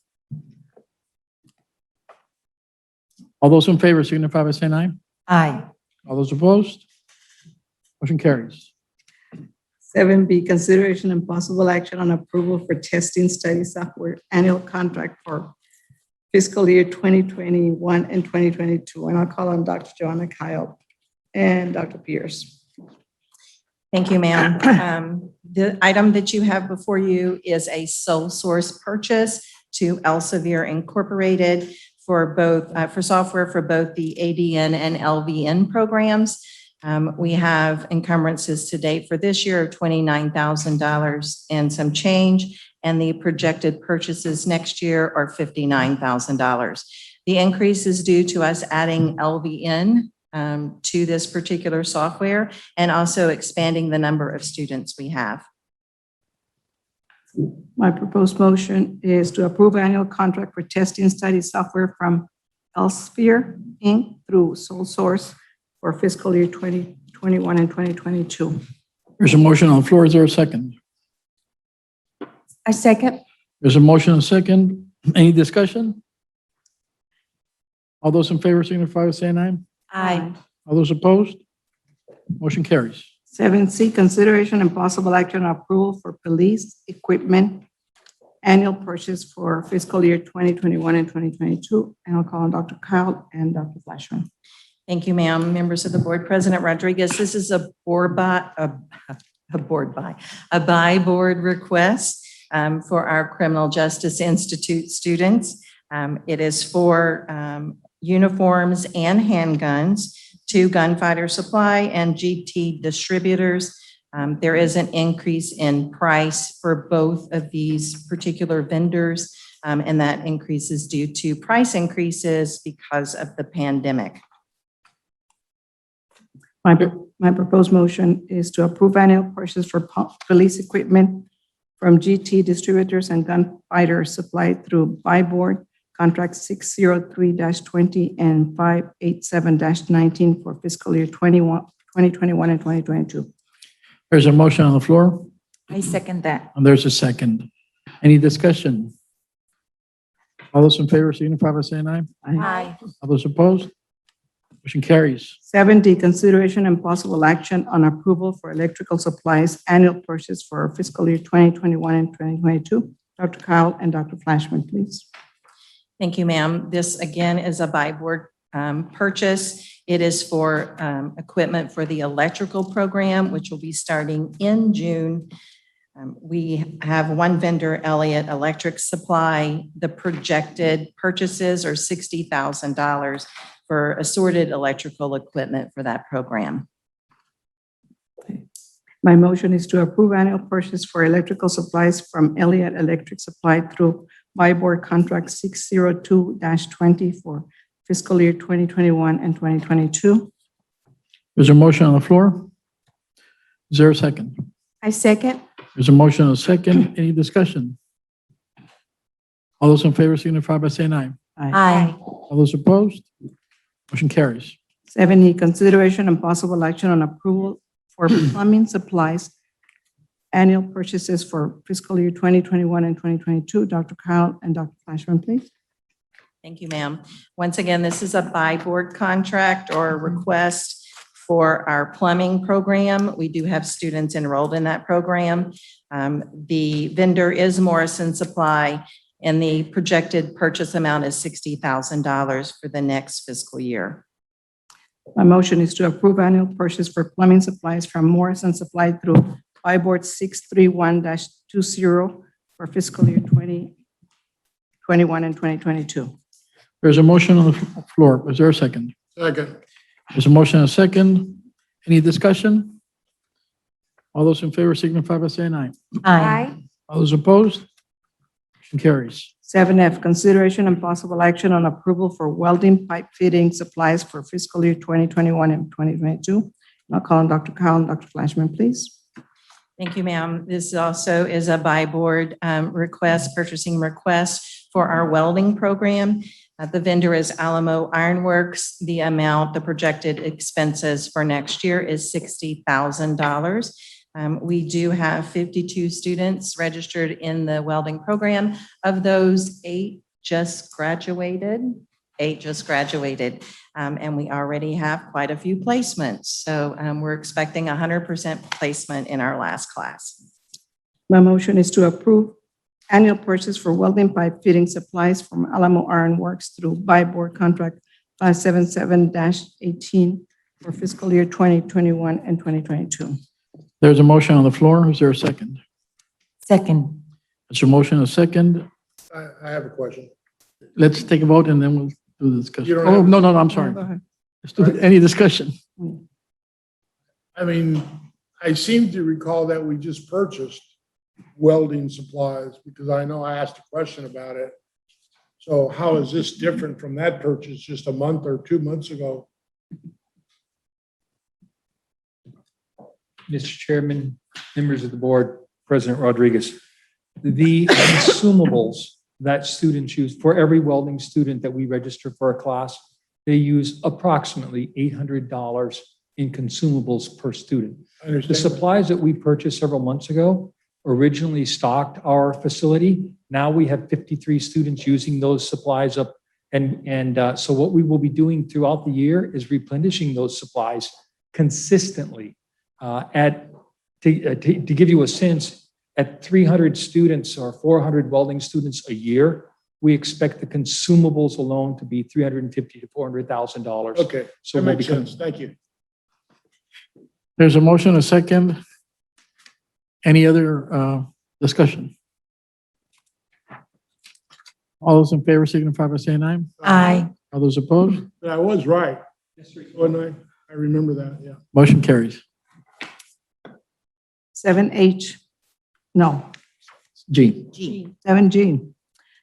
All those in favor signify by saying aye. Aye. All those opposed? Motion carries. 7B, consideration and possible action on approval for testing study software annual contract for fiscal year 2021 and 2022. And I'll call on Dr. Joanna Kyle and Dr. Pierce. Thank you, ma'am. The item that you have before you is a sole source purchase to Elsevier Incorporated for both for software for both the ADN and LVN programs. We have encumbrances to date for this year of $29,000 and some change, and the projected purchases next year are $59,000. The increase is due to us adding LVN to this particular software and also expanding the number of students we have. My proposed motion is to approve annual contract for testing study software from Elsevier, Inc. through sole source for fiscal year 2021 and 2022. There's a motion on the floor. Is there a second? I second. There's a motion and a second. Any discussion? All those in favor signify by saying aye. Aye. All those opposed? Motion carries. 7C, consideration and possible action on approval for police equipment annual purchase for fiscal year 2021 and 2022. And I'll call on Dr. Kyle and Dr. Flashman. Thank you, ma'am. Members of the board, President Rodriguez, this is a buy board request for our Criminal Justice Institute students. It is for uniforms and handguns to Gunfighter Supply and GT Distributors. There is an increase in price for both of these particular vendors, and that increase is due to price increases because of the pandemic. My proposed motion is to approve annual purchase for police equipment from GT Distributors and Gunfighter Supply through Buy Board contract 603-20 and 587-19 for fiscal year 2021 and 2022. There's a motion on the floor, I second that. and there's a second. Any discussion? All those in favor signify by saying aye. Aye. All those opposed? Motion carries. 7D, consideration and possible action on approval for electrical supplies annual purchase for fiscal year 2021 and 2022. Dr. Kyle and Dr. Flashman, please. Thank you, ma'am. This again is a by board purchase. It is for equipment for the electrical program, which will be starting in June. We have one vendor, Elliott Electric Supply. The projected purchases are $60,000 for assorted electrical equipment for that program. My motion is to approve annual purchase for electrical supplies from Elliott Electric Supply through by board contract 602-20 for fiscal year 2021 and 2022. There's a motion on the floor. Is there a second? I second. There's a motion and a second. Any discussion? All those in favor signify by saying aye. Aye. All those opposed? Motion carries. 7E, consideration and possible action on approval for plumbing supplies annual purchases for fiscal year 2021 and 2022. Dr. Kyle and Dr. Flashman, please. Thank you, ma'am. Once again, this is a by board contract or request for our plumbing program. We do have students enrolled in that program. The vendor is Morrison Supply, and the projected purchase amount is $60,000 for the next fiscal year. My motion is to approve annual purchase for plumbing supplies from Morrison Supply through by board 631-20 for fiscal year 2021 and 2022. There's a motion on the floor. Is there a second? Second. There's a motion and a second. Any discussion? All those in favor signify by saying aye. Aye. All those opposed? Motion carries. 7F, consideration and possible action on approval for welding pipe fitting supplies for fiscal year 2021 and 2022. I'll call on Dr. Kyle and Dr. Flashman, please. Thank you, ma'am. This also is a by board purchasing request for our welding program. The vendor is Alamo Ironworks. The projected expenses for next year is $60,000. We do have 52 students registered in the welding program. Of those, 8 just graduated. And we already have quite a few placements. So we're expecting 100% placement in our last class. My motion is to approve annual purchase for welding pipe fitting supplies from Alamo Iron Works through by board contract 577-18 for fiscal year 2021 and 2022. There's a motion on the floor. Is there a second? Second. There's a motion and a second. I have a question. Let's take a vote and then we'll do the discussion. You don't Oh, have- no, I'm sorry. Go ahead. Let's do any discussion. I mean, I seem to recall that we just purchased welding supplies because I know I asked a question about it. So how is this different from that purchase just a month or 2 months ago? Mr. Chairman, members of the board, President Rodriguez, the consumables that students use for every welding student that we register for a class, they use approximately $800 in consumables per student. The supplies that we purchased several months ago originally stocked our facility. Now we have 53 students using those supplies up. So what we will be doing throughout the year is replenishing those supplies consistently. To give you a sense, at 300 students or 400 welding students a year, we expect the consumables alone to be $350,000 to $400,000. Okay, So that we'll makes become- sense. Thank you. There's a motion, a second. Any other discussion? All those in favor signify by saying aye. Aye. All those opposed? But I was right. Wasn't I? I remember that, yeah. Motion carries. 7H, no, G. 7G,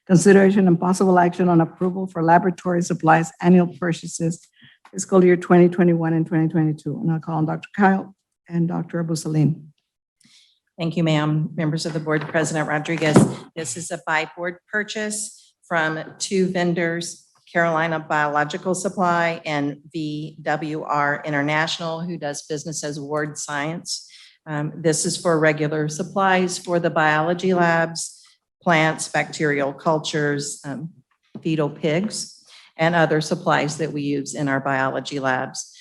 consideration and possible action on approval for laboratory supplies annual purchases fiscal year 2021 and 2022. And I'll call on Dr. Kyle and Dr. Abu Salim. Thank you, ma'am. Members of the board, President Rodriguez. This is a by board purchase from two vendors, Carolina Biological Supply and VWR International, who does business as Ward Science. This is for regular supplies for the biology labs, plants, bacterial cultures, fetal pigs, and other supplies that we use in our biology labs.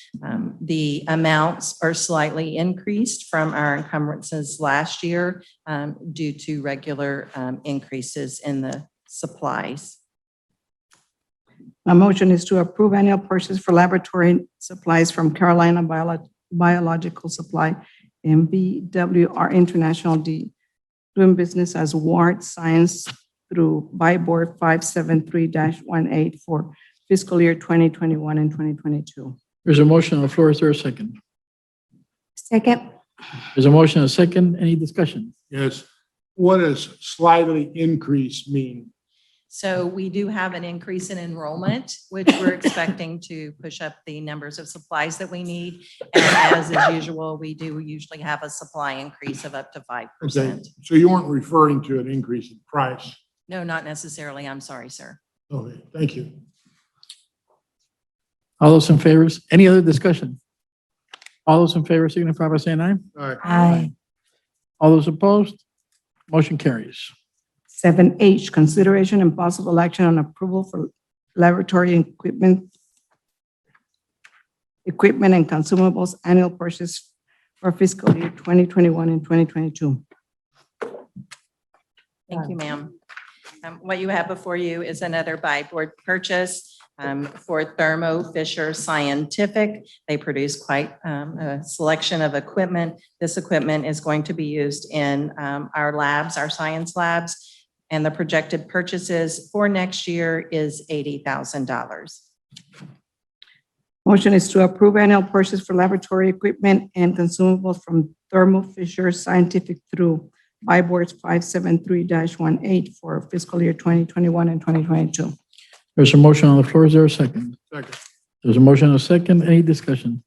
The amounts are slightly increased from our encumbrances last year due to regular increases in the supplies. My motion is to approve annual purchase for laboratory supplies from Carolina Biological Supply and BWR International doing business as Ward Science through by board 573-18 for fiscal year 2021 and 2022. There's a motion on the floor. Is there a second? Second. There's a motion and a second. Any discussion? Yes. What does slightly increase mean? So we do have an increase in enrollment, which we're expecting to push up the numbers of supplies that we need. And as is usual, we do usually have a supply increase of up to 5%. Okay. So you weren't referring to an increase in price? No, not necessarily. I'm sorry, sir. Okay, thank you. All those in favor, any other discussion? All those in favor signify by saying aye. All right. Aye. All those opposed? Motion carries. 7H, consideration and possible action on approval for laboratory equipment and consumables annual purchase for fiscal year 2021 and 2022. Thank you, ma'am. What you have before you is another by board purchase for Thermo Fisher Scientific. They produce quite a selection of equipment. This equipment is going to be used in our labs, our science labs, and the projected purchases for next year is $80,000. Motion is to approve annual purchase for laboratory equipment and consumables from Thermo Fisher Scientific through by boards 573-18 for fiscal year 2021 and 2022. There's a motion on the floor. Is there a second? Second. There's a motion and a second. Any discussion?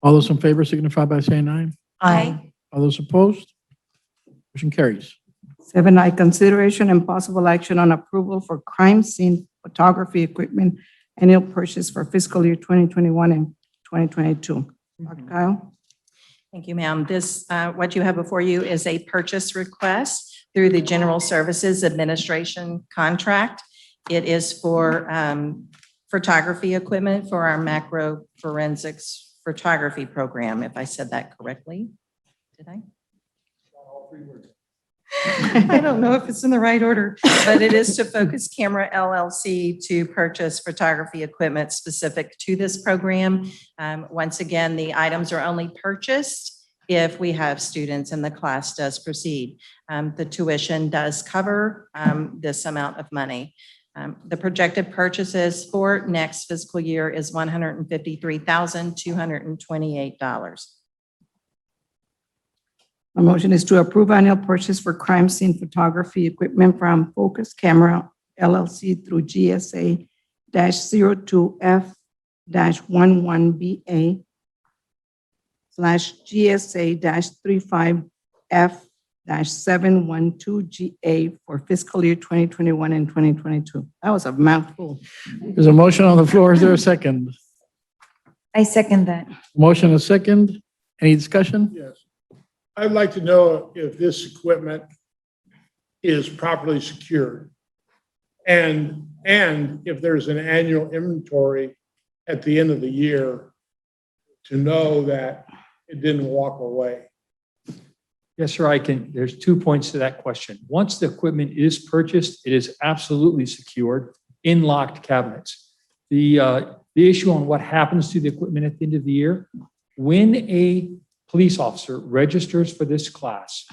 All those in favor signify by saying aye. Aye. All those opposed? Motion carries. 7I, consideration and possible action on approval for crime scene photography equipment annual purchase for fiscal year 2021 and 2022. Dr. Kyle? Thank you, ma'am. This, what you have before you is a purchase request through the General Services Administration contract. It is for photography equipment for our macro forensics photography program, if I said that correctly. Did I? I don't know if it's in the right order, but it is to Focus Camera LLC to purchase photography equipment specific to this program. Once again, the items are only purchased if we have students and the class does proceed. The tuition does cover this amount of money. The projected purchases for next fiscal year is $153,228. A motion is to approve annual purchase for crime scene photography equipment from Focus Camera LLC through GSA-02F-11BA /GSA-35F-712GA for fiscal year 2021 and 2022. That was a mouthful. There's a motion on the floor. Is there a second? I second that. Motion and a second. Any discussion? Yes. I'd like to know if this equipment is properly secured and if there's an annual inventory at the end of the year to know that it didn't walk away. Yes, sir, there's 2 points to that question. Once the equipment is purchased, it is absolutely secured in locked cabinets. The issue on what happens to the equipment at the end of the year, when a police officer registers for this class,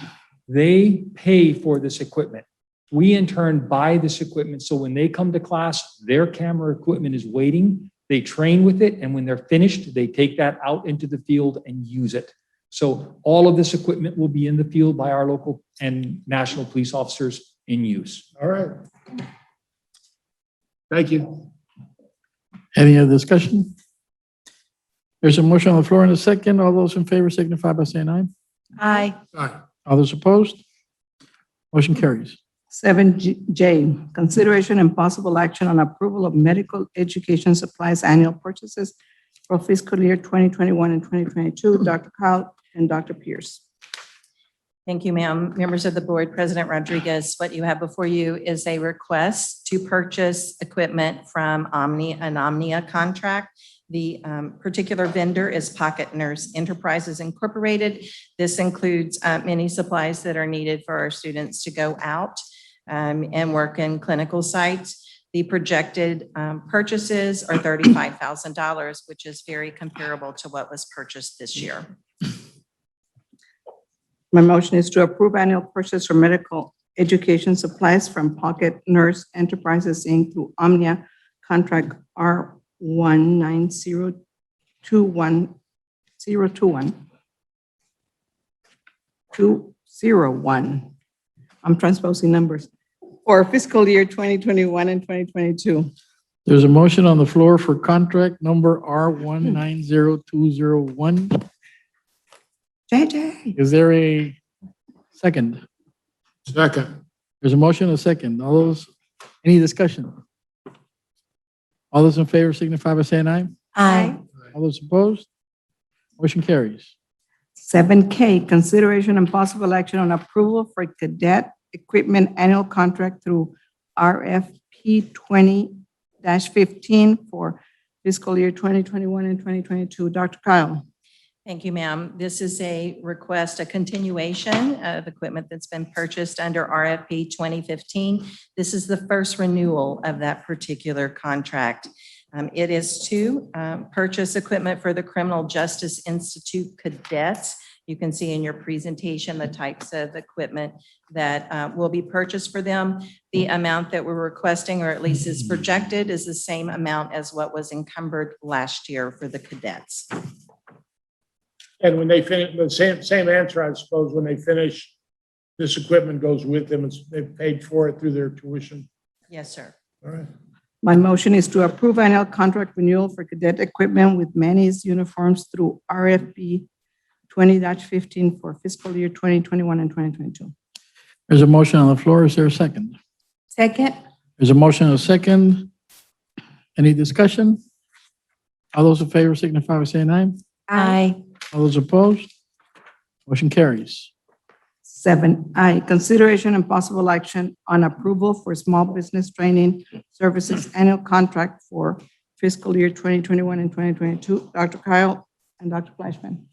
they pay for this equipment. We in turn buy this equipment. So when they come to class, their camera equipment is waiting. They train with it. And when they're finished, they take that out into the field and use it. So all of this equipment will be in the field by our local and national police officers in use. All right. Thank you. Any other discussion? There's a motion on the floor in a second. All those in favor signify by saying aye. Aye. All right. All those opposed? Motion carries. 7J, consideration and possible action on approval of medical education supplies annual purchases for fiscal year 2021 and 2022. Dr. Kyle and Dr. Pierce. Thank you, ma'am. Members of the board, President Rodriguez, what you have before you is a request to purchase equipment from an Omnia contract. The particular vendor is Pocket Nurse Enterprises Incorporated. This includes many supplies that are needed for our students to go out and work in clinical sites. The projected purchases are $35,000, which is very comparable to what was purchased this year. My motion is to approve annual purchase for medical education supplies from Pocket Nurse Enterprises Inc. through Omnia Contract R190210201. I'm transposing numbers. For fiscal year 2021 and 2022. There's a motion on the floor for contract number R190201. JJ. Is there a second? Second. There's a motion, a second. All those, any discussion? All those in favor signify by saying aye. Aye. All those opposed? Motion carries. 7K, consideration and possible action on approval for cadet equipment annual contract through RFP 20-15 for fiscal year 2021 and 2022. Dr. Kyle. Thank you, ma'am. This is a request, a continuation of equipment that's been purchased under RFP 2015. This is the first renewal of that particular contract. It is to purchase equipment for the Criminal Justice Institute cadets. You can see in your presentation the types of equipment that will be purchased for them. The amount that we're requesting, or at least is projected, is the same amount as what was encumbered last year for the cadets. And when they finish, the same answer, I suppose, when they finish, this equipment goes with them. They've paid for it through their tuition. Yes, sir. All right. My motion is to approve annual contract renewal for cadet equipment with Manny's uniforms through RFP 20-15 for fiscal year 2021 and 2022. There's a motion on the floor. Is there a second? Second. There's a motion, a second. Any discussion? All those in favor signify by saying aye. Aye. All those opposed? Motion carries. 7I, consideration and possible action on approval for small business training services annual contract for fiscal year 2021 and 2022. Dr. Kyle and Dr. Flashman.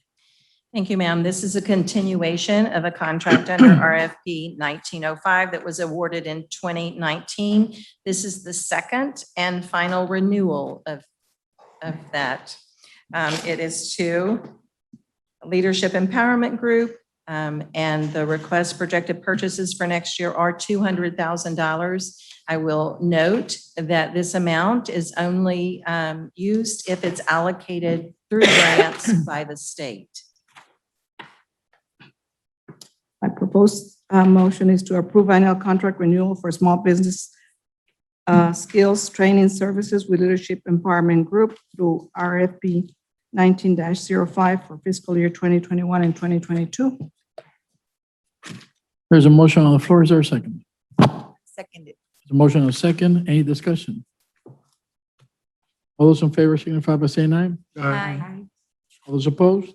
Thank you, ma'am. This is a continuation of a contract under RFP 1905 that was awarded in 2019. This is the second and final renewal of that. It is to Leadership Empowerment Group, and the request projected purchases for next year are $200,000. I will note that this amount is only used if it's allocated through grants by the state. My proposed motion is to approve annual contract renewal for small business skills training services with Leadership Empowerment Group through RFP 19-05 for fiscal year 2021 and 2022. There's a motion on the floor. Is there a second? Seconded. There's a motion and a second. Any discussion? All those in favor signify by saying aye. Aye. All those opposed?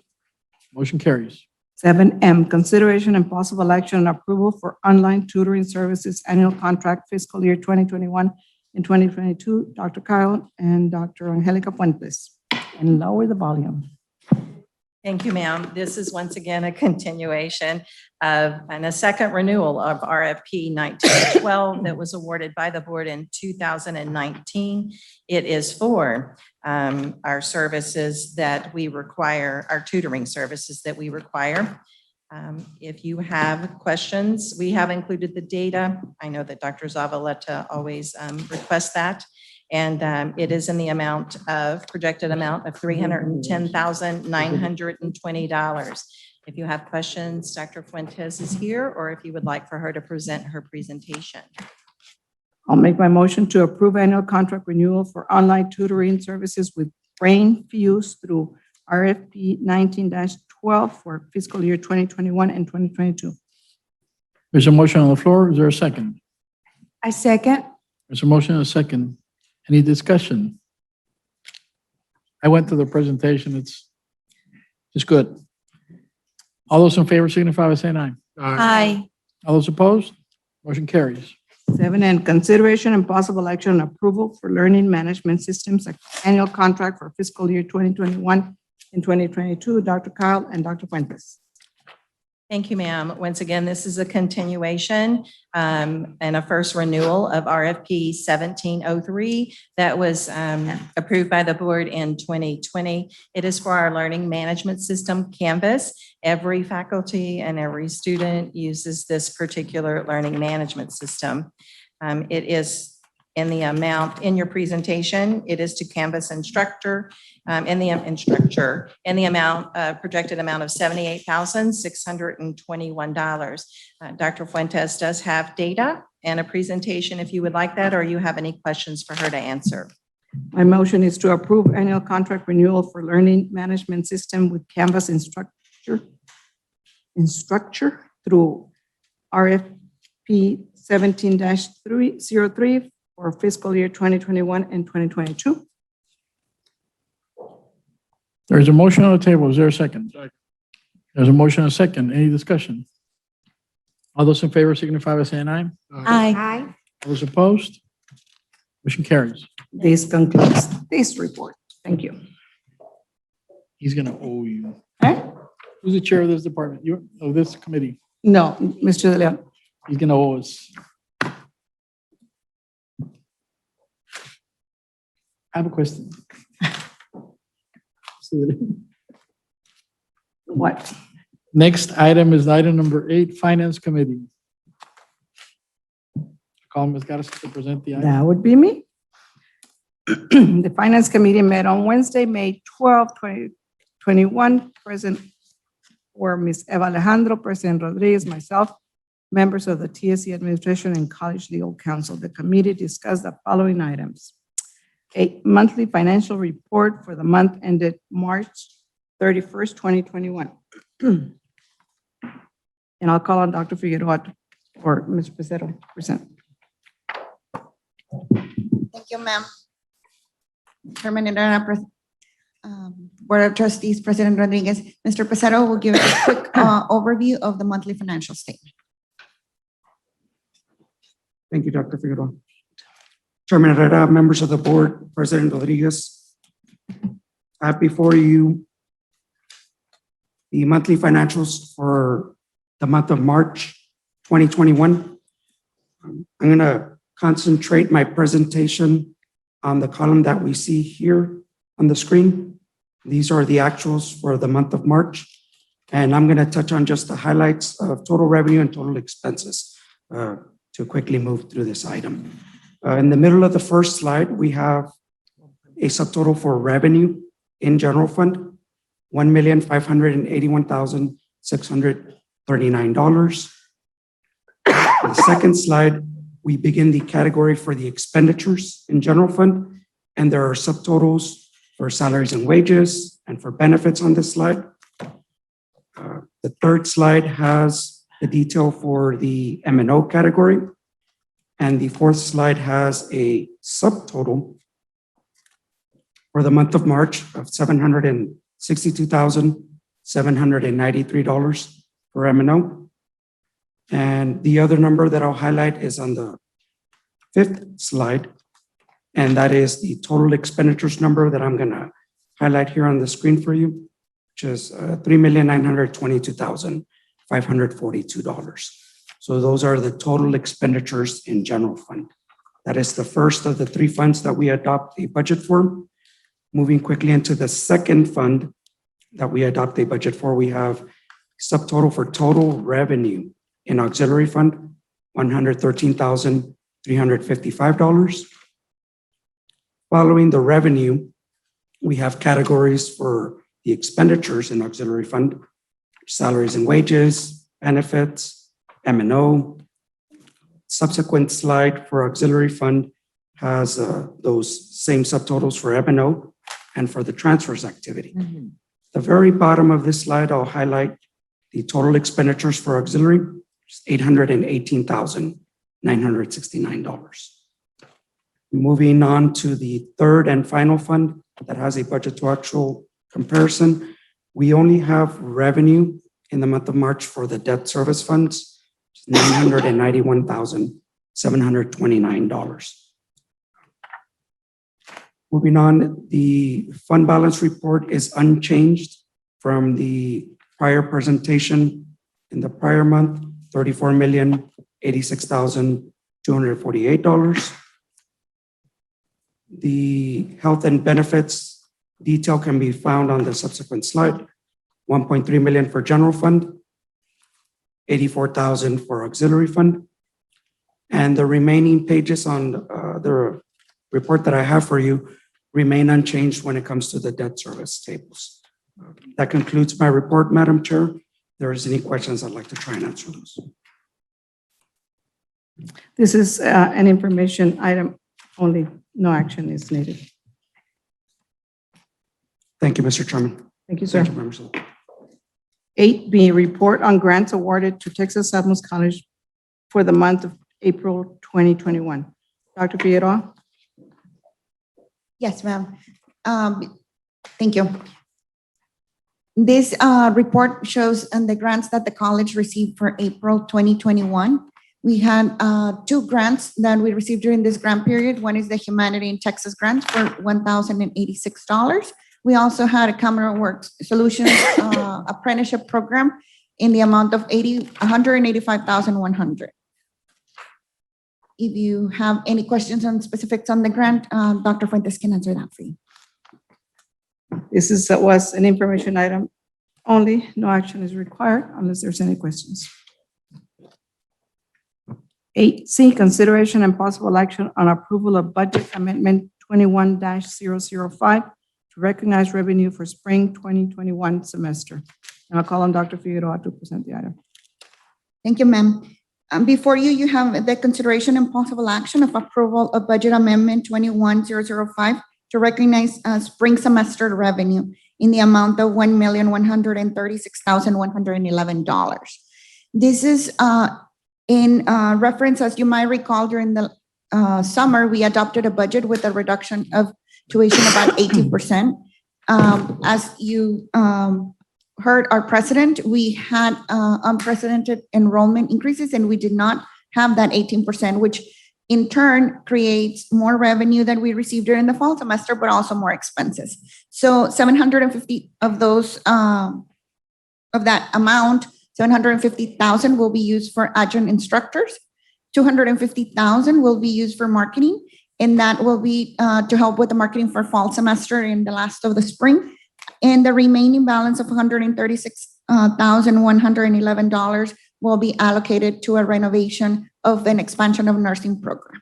Motion carries. 7M, consideration and possible action on approval for online tutoring services annual contract fiscal year 2021 and 2022. Dr. Kyle and Dr. Angelica Fuentes. And lower the volume. Thank you, ma'am. This is once again a continuation of and a second renewal of RFP 1912 that was awarded by the board in 2019. It is for our services that we require, our tutoring services that we require. If you have questions, we have included the data. I know that Dr. Zavaleta always requests that. And it is in the amount of, projected amount of $310,920. If you have questions, Dr. Fuentes is here, or if you would like for her to present her presentation. I'll make my motion to approve annual contract renewal for online tutoring services with Brain Fuse through RFP 19-12 for fiscal year 2021 and 2022. There's a motion on the floor. Is there a second? I second. There's a motion and a second. Any discussion? I went to the presentation. It's good. All those in favor signify by saying aye. Aye. All those opposed? Motion carries. 7N, consideration and possible action on approval for learning management systems annual contract for fiscal year 2021 and 2022. Dr. Kyle and Dr. Fuentes. Thank you, ma'am. Once again, this is a continuation and a first renewal of RFP 1703 that was approved by the board in 2020. It is for our learning management system, Canvas. Every faculty and every student uses this particular learning management system. It is in the amount in your presentation. It is to Canvas instructor. In the amount, projected amount of $78,621. Dr. Fuentes does have data and a presentation if you would like that, or you have any questions for her to answer. My motion is to approve annual contract renewal for learning management system with Canvas instructor through RFP 17-303 for fiscal year 2021 and 2022. There's a motion on the table. Is there a second? There's a motion and a second. Any discussion? All those in favor signify by saying aye. Aye. All those opposed? Motion carries. This concludes this report. Thank you. He's gonna owe you. Huh? Who's the chair of this department? You, of this committee? No, Mr. De Leon. He's gonna owe us. I have a question. What? Next item is item number 8, Finance Committee. Call Ms. Garza to present the item. That would be me. The Finance Committee met on Wednesday, May 12, 2021. Present were Ms. Eva Alejandro, President Rodriguez, myself, members of the TSC Administration and College Legal Counsel. The committee discussed the following items. A monthly financial report for the month ended March 31st, 2021. And I'll call on Dr. Figueroa or Mr. Pizarro to present. Thank you, ma'am. Chairman and Board of Trustees, President Rodriguez. Mr. Pizarro will give us a quick overview of the monthly financial statement. Thank you, Dr. Figueroa. Chairman Herrera, members of the board, President Rodriguez. I have before you the monthly financials for the month of March 2021. I'm going to concentrate my presentation on the column that we see here on the screen. These are the actuals for the month of March, and I'm going to touch on just the highlights of total revenue and total expenses to quickly move through this item. In the middle of the first slide, we have a subtotal for revenue in general fund, $1,581,639. The second slide, we begin the category for the expenditures in general fund, and there are subtotals for salaries and wages and for benefits on this slide. The third slide has the detail for the M&O category. And the fourth slide has a subtotal for the month of March of $762,793 for M&O. And the other number that I'll highlight is on the fifth slide, and that is the total expenditures number that I'm going to highlight here on the screen for you, which is $3,922,542. So those are the total expenditures in general fund. That is the first of the 3 funds that we adopt a budget for. Moving quickly into the second fund that we adopt a budget for, we have subtotal for total revenue in auxiliary fund, $113,355. Following the revenue, we have categories for the expenditures in auxiliary fund, salaries and wages, benefits, M&O. Subsequent slide for auxiliary fund has those same subtotals for M&O and for the transfers activity. The very bottom of this slide, I'll highlight the total expenditures for auxiliary, $818,000. $969. Moving on to the third and final fund that has a budget to actual comparison. We only have revenue in the month of March for the debt service funds, $991,729. Moving on, the fund balance report is unchanged from the prior presentation in the prior month, $34,086,248. The health and benefits detail can be found on the subsequent slide. 1.3 million for general fund, 84,000 for auxiliary fund. And the remaining pages on the report that I have for you remain unchanged when it comes to the debt service tables. That concludes my report, Madam Chair. If there is any questions, I'd like to try and answer those. This is an information item only. No action is needed. Thank you, Mr. Chairman. Thank you, sir. Thank you, members of the board. 8B, report on grants awarded to Texas Southmost College for the month of April 2021. Dr. Figueroa? Yes, ma'am. Thank you. This report shows the grants that the college received for April 2021. We had two grants that we received during this grant period. One is the Humanity in Texas grant for $1,086. We also had a Camera Works Solutions apprenticeship program in the amount of $185,100. If you have any questions on specifics on the grant, Dr. Fuentes can answer that for you. This was an information item only. No action is required unless there's any questions. 8C, consideration and possible action on approval of budget amendment 21-005 to recognize revenue for spring 2021 semester. And I'll call on Dr. Figueroa to present the item. Thank you, ma'am. Before you, you have the consideration and possible action of approval of budget amendment 21-005 to recognize spring semester revenue in the amount of $1,136,111. This is in reference, as you might recall, during the summer, we adopted a budget with a reduction of tuition about 18%. As you heard our president, we had unprecedented enrollment increases, and we did not have that 18%, which in turn creates more revenue than we received during the fall semester, but also more expenses. So 750 of those, of that amount, 750,000 will be used for adjunct instructors, 250,000 will be used for marketing, and that will be to help with the marketing for fall semester in the last of the spring. And the remaining balance of $136,111 will be allocated to a renovation of an expansion of nursing program.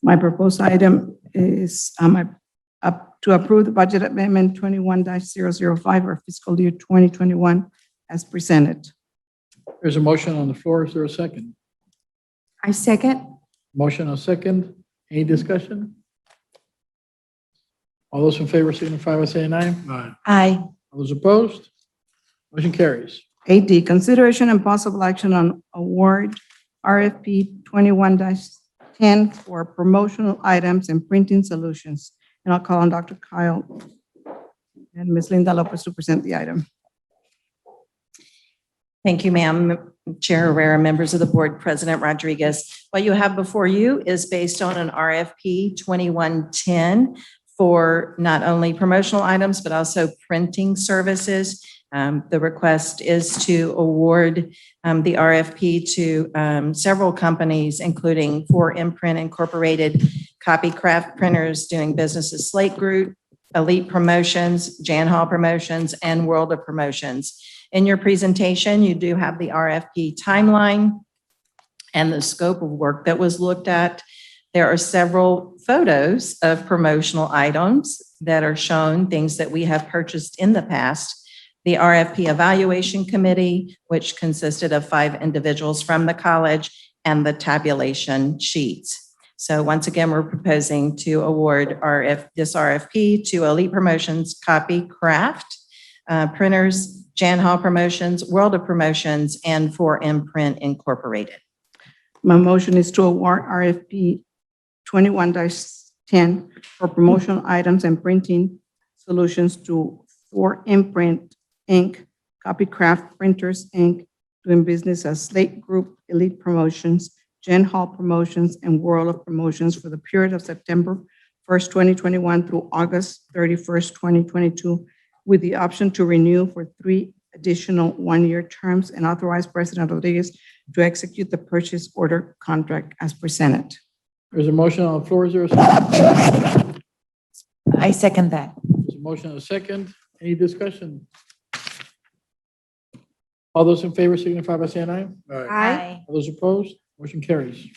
My proposed item is to approve the budget amendment 21-005 or fiscal year 2021 as presented. There's a motion on the floor. Is there a second? I second. Motion on second. Any discussion? All those in favor signify by saying aye. Aye. Aye. All those opposed? Motion carries. 8D, consideration and possible action on award RFP 21-10 for promotional items and printing solutions. And I'll call on Dr. Kyle and Ms. Linda Lopez to present the item. Thank you, ma'am. Chair Herrera, members of the board, President Rodriguez. What you have before you is based on an RFP 2110 for not only promotional items, but also printing services. The request is to award the RFP to several companies, including 4Imprint Incorporated, Copycraft Printers doing business as Slate Group, Elite Promotions, Jan Hall Promotions, and World of Promotions. In your presentation, you do have the RFP timeline and the scope of work that was looked at. There are several photos of promotional items that are shown, things that we have purchased in the past. The Rfp Evaluation Committee, which consisted of 5 individuals from the college, and the tabulation sheets. So once again, we're proposing to award this RFP to Elite Promotions, Copycraft Printers, Jan Hall Promotions, World of Promotions, and 4Imprint Incorporated. My motion is to award RFP 21-10 for promotional items and printing solutions to 4Imprint Inc., Copycraft Printers Inc., doing business as Slate Group, Elite Promotions, Gen Hall Promotions, and World of Promotions for the period of September 1st, 2021 through August 31st, 2022, with the option to renew for 3 additional one-year terms, and authorize President Rodriguez to execute the purchase order contract as presented. There's a motion on the floor. Is there a second? I second that. There's a motion and a second. Any discussion? All those in favor signify by saying aye. Aye. All those opposed? Motion carries.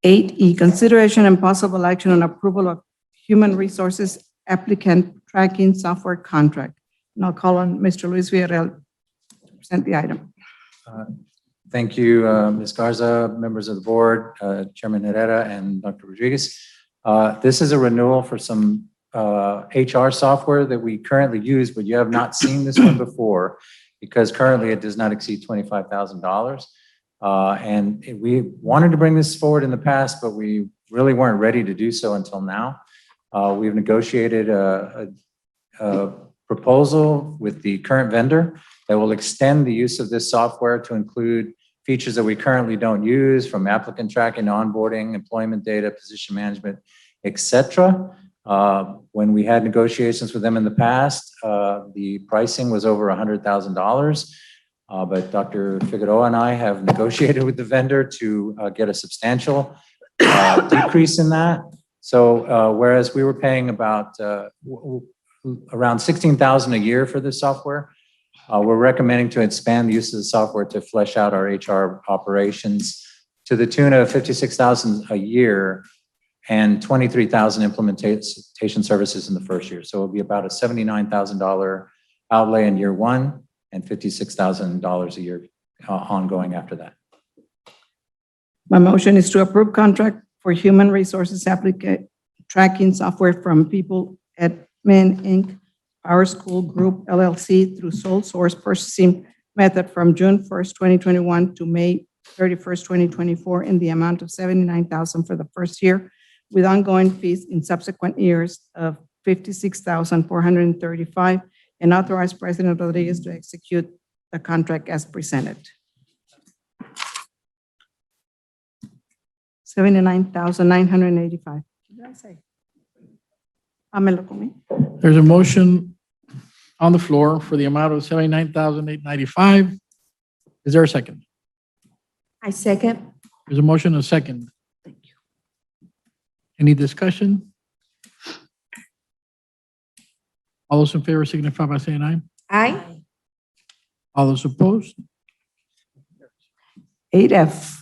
8E, consideration and possible action on approval of human resources applicant tracking software contract. And I'll call on Mr. Luis Villarreal to present the item. Thank you, Ms. Garza, members of the board, Chairman Herrera, and Dr. Rodriguez. This is a renewal for some HR software that we currently use, but you have not seen this one before because currently it does not exceed $25,000. And we wanted to bring this forward in the past, but we really weren't ready to do so until now. We've negotiated a proposal with the current vendor that will extend the use of this software to include features that we currently don't use, from applicant tracking, onboarding, employment data, position management, et cetera. When we had negotiations with them in the past, the pricing was over $100,000. But Dr. Figueroa and I have negotiated with the vendor to get a substantial decrease in that. So whereas we were paying about around $16,000 a year for this software, we're recommending to expand the use of the software to flesh out our HR operations to the tune of $56,000 a year and $23,000 implementation services in the first year. So it'll be about a $79,000 outlay in year one and $56,000 a year ongoing after that. My motion is to approve contract for human resources applicant tracking software from People Admin Inc., Our School Group LLC through sole source purchasing method from June 1st, 2021 to May 31st, 2024 in the amount of $79,000 for the first year, with ongoing fees in subsequent years of $56,435, and authorize President Rodriguez to execute the contract as presented. $79,985. What did I say? Amelo comí. There's a motion on the floor for the amount of $79,895. Is there a second? I second. There's a motion and a second. Thank you. Any discussion? All those in favor signify by saying aye. Aye. All those opposed? 8F,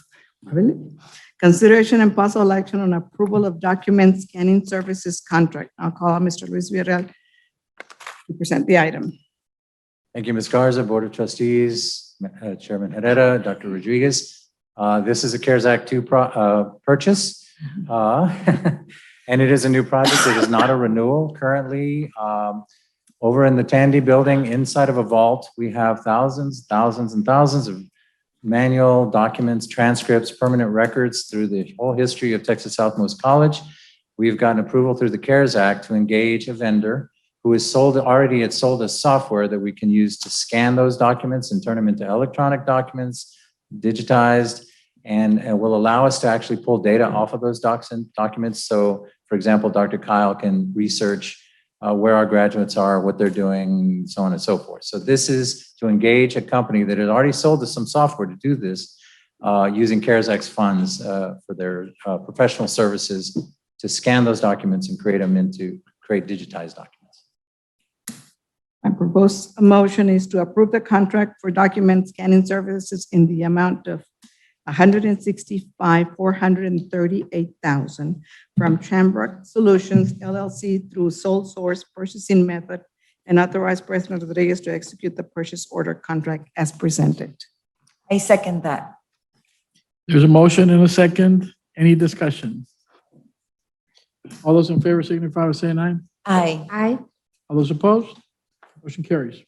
consideration and possible action on approval of document scanning services contract. I'll call on Mr. Luis Villarreal to present the item. Thank you, Ms. Garza, Board of Trustees, Chairman Herrera, Dr. Rodriguez. This is a CARES Act 2 purchase, and it is a new project. It is not a renewal currently. Over in the Tandy building, inside of a vault, we have thousands of manual documents, transcripts, permanent records through the whole history of Texas Southmost College. We've gotten approval through the CARES Act to engage a vendor who has already had sold us software that we can use to scan those documents and turn them into electronic documents, digitized, and will allow us to actually pull data off of those documents. So, for example, Dr. Kyle can research where our graduates are, what they're doing, so on and so forth. So this is to engage a company that had already sold us some software to do this using CARES Act funds for their professional services to scan those documents and create digitized documents. My proposed motion is to approve the contract for document scanning services in the amount of $165,438,000 from Chambrook Solutions LLC through sole source purchasing method, and authorize President Rodriguez to execute the purchase order contract as presented. I second that. There's a motion and a second. Any discussion? All those in favor signify by saying aye. Aye. Aye. All those opposed? Motion carries.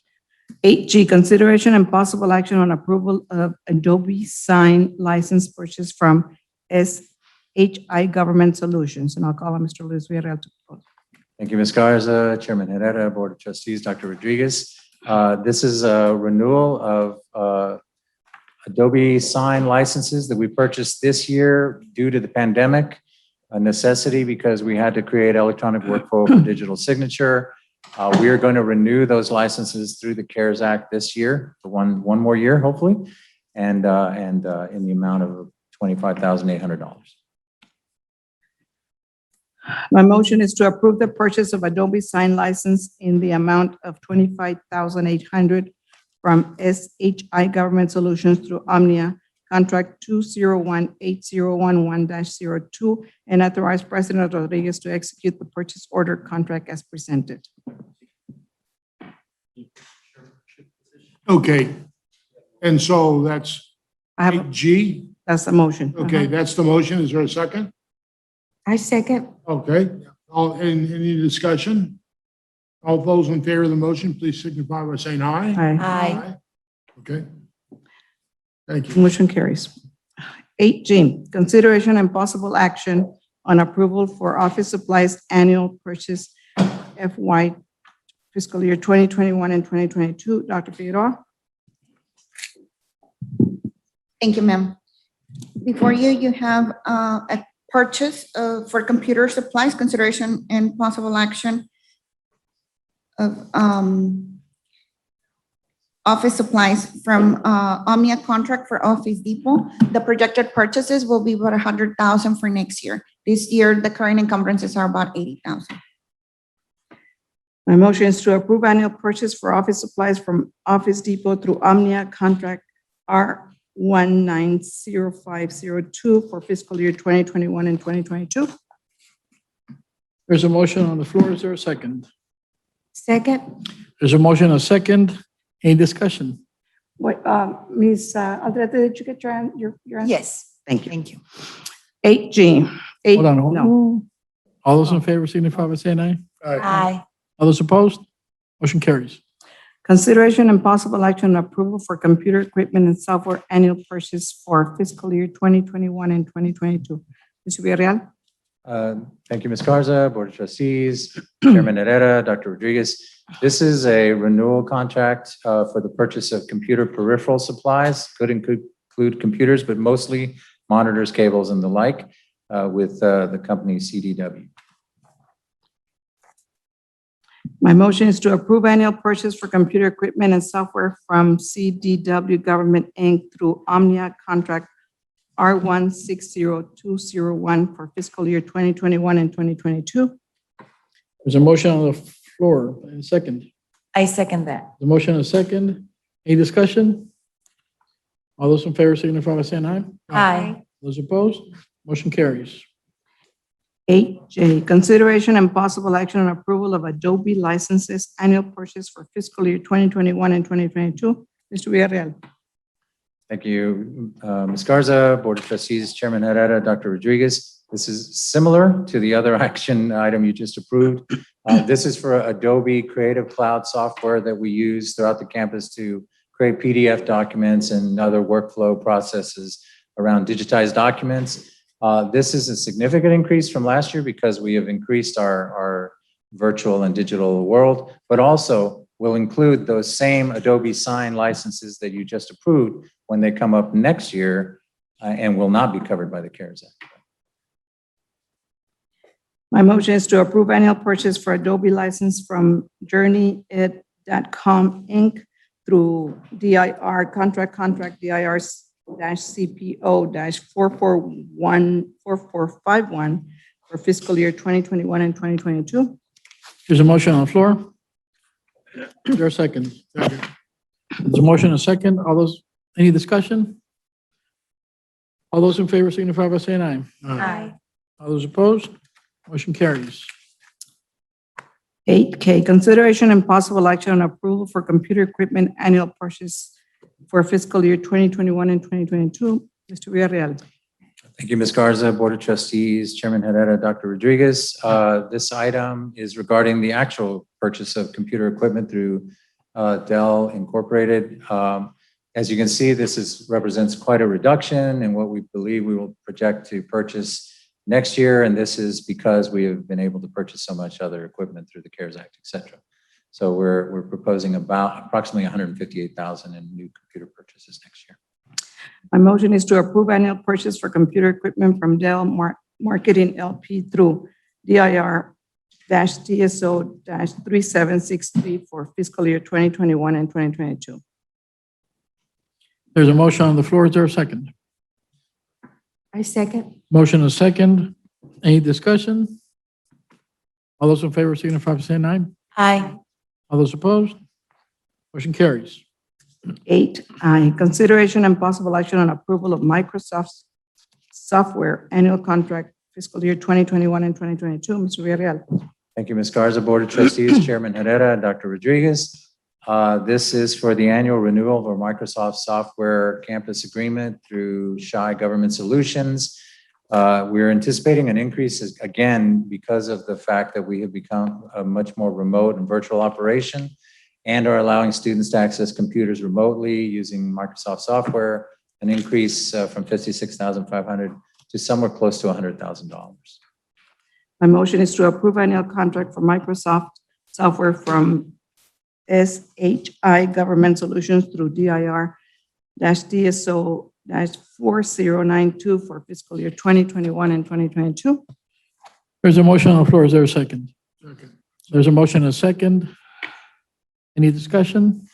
8G, consideration and possible action on approval of Adobe Sign license purchase from SHI Government Solutions. And I'll call on Mr. Luis Villarreal to propose. Thank you, Ms. Garza, Chairman Herrera, Board of Trustees, Dr. Rodriguez. This is a renewal of Adobe Sign licenses that we purchased this year due to the pandemic, a necessity because we had to create electronic workflow for digital signature. We are going to renew those licenses through the CARES Act this year, for one more year, hopefully, and in the amount of $25,800. My motion is to approve the purchase of Adobe Sign license in the amount of $25,800 from SHI Government Solutions through Omnia, contract 2018011-02, and authorize President Rodriguez to execute the purchase order contract as presented. Okay. And so that's I have, 8G. that's the motion. Okay, that's the motion. Is there a second? I second. Okay. Any discussion? All those in favor of the motion, please signify by saying aye. Aye. Aye. Okay. Thank you. Motion carries. 8G, consideration and possible action on approval for office supplies annual purchase FY fiscal year 2021 and 2022. Dr. Figueroa. Thank you, ma'am. Before you, you have a purchase for computer supplies, consideration and possible action of office supplies from Omnia contract for Office Depot. The projected purchases will be about 100,000 for next year. This year, the current encumbrances are about 80,000. My motion is to approve annual purchase for office supplies from Office Depot through Omnia contract R190502 for fiscal year 2021 and 2022. There's a motion on the floor. Is there a second? Second. There's a motion, a second. Any discussion? What, Ms. Aldrete, did you get your answer? Yes. Thank you. Thank you. 8G. Hold on, hold No. on. All those in favor signify by saying aye. Aye. All those opposed? Motion carries. Consideration and possible action on approval for computer equipment and software annual purchase for fiscal year 2021 and 2022. Mr. Villarreal. Thank you, Ms. Garza, Board of Trustees, Chairman Herrera, Dr. Rodriguez. This is a renewal contract for the purchase of computer peripheral supplies. Could include computers, but mostly monitors, cables, and the like with the company CDW. My motion is to approve annual purchase for computer equipment and software from CDW Government, Inc. through Omnia contract R160201 for fiscal year 2021 and 2022. There's a motion on the floor. And a second. I second that. The motion and a second. Any discussion? All those in favor signify by saying aye. Aye. Those opposed? Motion carries. 8J, consideration and possible action on approval of Adobe licenses annual purchase for fiscal year 2021 and 2022. Mr. Villarreal. Thank you, Ms. Garza, Board of Trustees, Chairman Herrera, Dr. Rodriguez. This is similar to the other action item you just approved. This is for Adobe Creative Cloud software that we use throughout the campus to create PDF documents and other workflow processes around digitized documents. This is a significant increase from last year because we have increased our virtual and digital world, but also will include those same Adobe Sign licenses that you just approved when they come up next year and will not be covered by the CARES Act. My motion is to approve annual purchase for Adobe license from JourneyEd.com Inc. through DIR contract DIR-CPO-4414451 for fiscal year 2021 and 2022. There's a motion on the floor. Is there a second? Second. There's a motion and a second. All those, any discussion? All those in favor signify by saying aye. Aye. All those opposed? Motion carries. 8K, consideration and possible action on approval for computer equipment annual purchase for fiscal year 2021 and 2022. Mr. Villarreal. Thank you, Ms. Garza, Board of Trustees, Chairman Herrera, Dr. Rodriguez. This item is regarding the actual purchase of computer equipment through Dell Incorporated. As you can see, this represents quite a reduction in what we believe we will project to purchase next year, and this is because we have been able to purchase so much other equipment through the CARES Act, et cetera. So we're proposing about approximately 158,000 in new computer purchases next year. My motion is to approve annual purchase for computer equipment from Dell Marketing LP through DIR-TSO-3763 for fiscal year 2021 and 2022. There's a motion on the floor. Is there a second? I second. Motion and second. Any discussion? All those in favor signify by saying aye. Aye. All those opposed? Motion carries. 8I, consideration and possible action on approval of Microsoft software annual contract fiscal year 2021 and 2022. Mr. Villarreal. Thank you, Ms. Garza, Board of Trustees, Chairman Herrera, and Dr. Rodriguez. This is for the annual renewal of our Microsoft software campus agreement through SHI Government Solutions. We're anticipating an increase again because of the fact that we have become a much more remote and virtual operation and are allowing students to access computers remotely using Microsoft software, an increase from $56,500 to somewhere close to $100,000. My motion is to approve annual contract for Microsoft software from SHI Government Solutions through DIR-TSO-4092 for fiscal year 2021 and 2022. There's a motion on the floor. Is there a second? There's a motion and a second. Any discussion?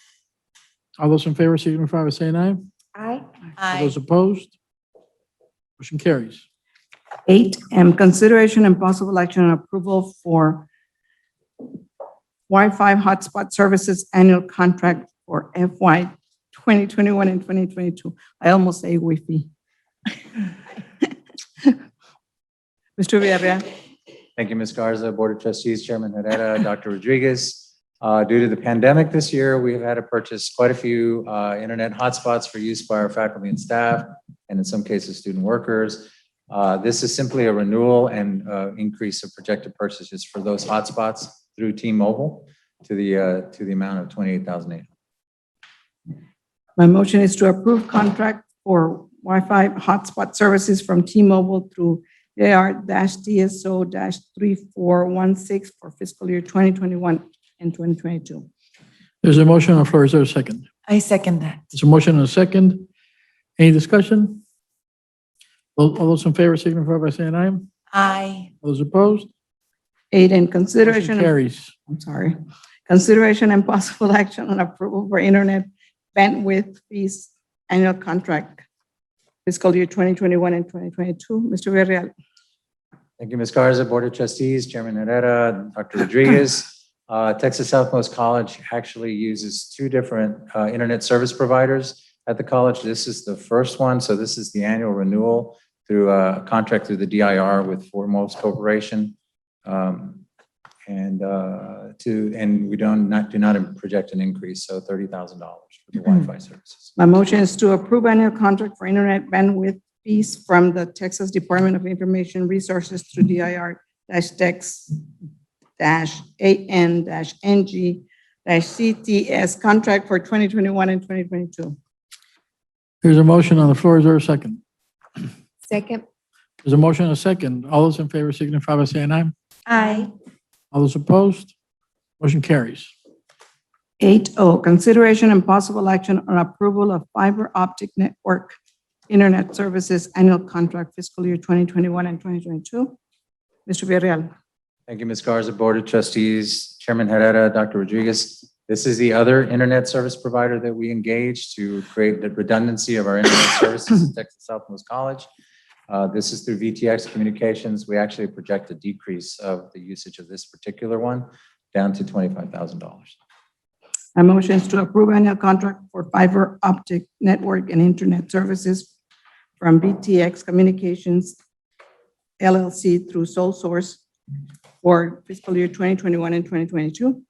All those in favor signify by saying aye. Aye. All those opposed? Motion carries. 8M, consideration and possible action on approval for Wi-Fi hotspot services annual contract for FY 2021 and 2022. I almost say Wi-Fi. Mr. Villarreal. Thank you, Ms. Garza, Board of Trustees, Chairman Herrera, Dr. Rodriguez. Due to the pandemic this year, we've had to purchase quite a few internet hotspots for use by our faculty and staff, and in some cases, student workers. This is simply a renewal and increase of projected purchases for those hotspots through T-Mobile to the amount of $28,800. My motion is to approve contract for Wi-Fi hotspot services from T-Mobile through AR-TSO-3416 for fiscal year 2021 and 2022. There's a motion on the floor. Is there a second? I second that. There's a motion and a second. Any discussion? All those in favor signify by saying aye. Aye. All those opposed? 8, consideration. Motion carries. Consideration and possible action on approval for internet bandwidth fees annual contract fiscal year 2021 and 2022. Mr. Villarreal. Thank you, Ms. Garza, Board of Trustees, Chairman Herrera, Dr. Rodriguez. Texas Southmost College actually uses 2 different internet service providers at the college. This is the first one. So this is the annual renewal through a contract through the DIR with Foremost Corporation. And we do not project an increase, so $30,000 for the Wi-Fi services. My motion is to approve annual contract for internet bandwidth fees from the Texas Department of Information Resources through DIR-Tex-AN-NG-CTS contract for 2021 and 2022. There's a motion on the floor. Is there a second? Second. There's a motion and a second. All those in favor signify by saying aye. Aye. All those opposed? Motion carries. 8O, consideration and possible action on approval of fiber optic network internet services annual contract fiscal year 2021 and 2022. Mr. Villarreal. Thank you, Ms. Garza, Board of Trustees, Chairman Herrera, Dr. Rodriguez. This is the other internet service provider that we engage to create the redundancy of our internet services at Texas Southmost College. This is through VTX Communications. We actually project a decrease of the usage of this particular one down to $25,000. My motion is to approve annual contract for fiber optic network and internet services from VTX Communications LLC through Sole Source for fiscal year 2021 and 2022.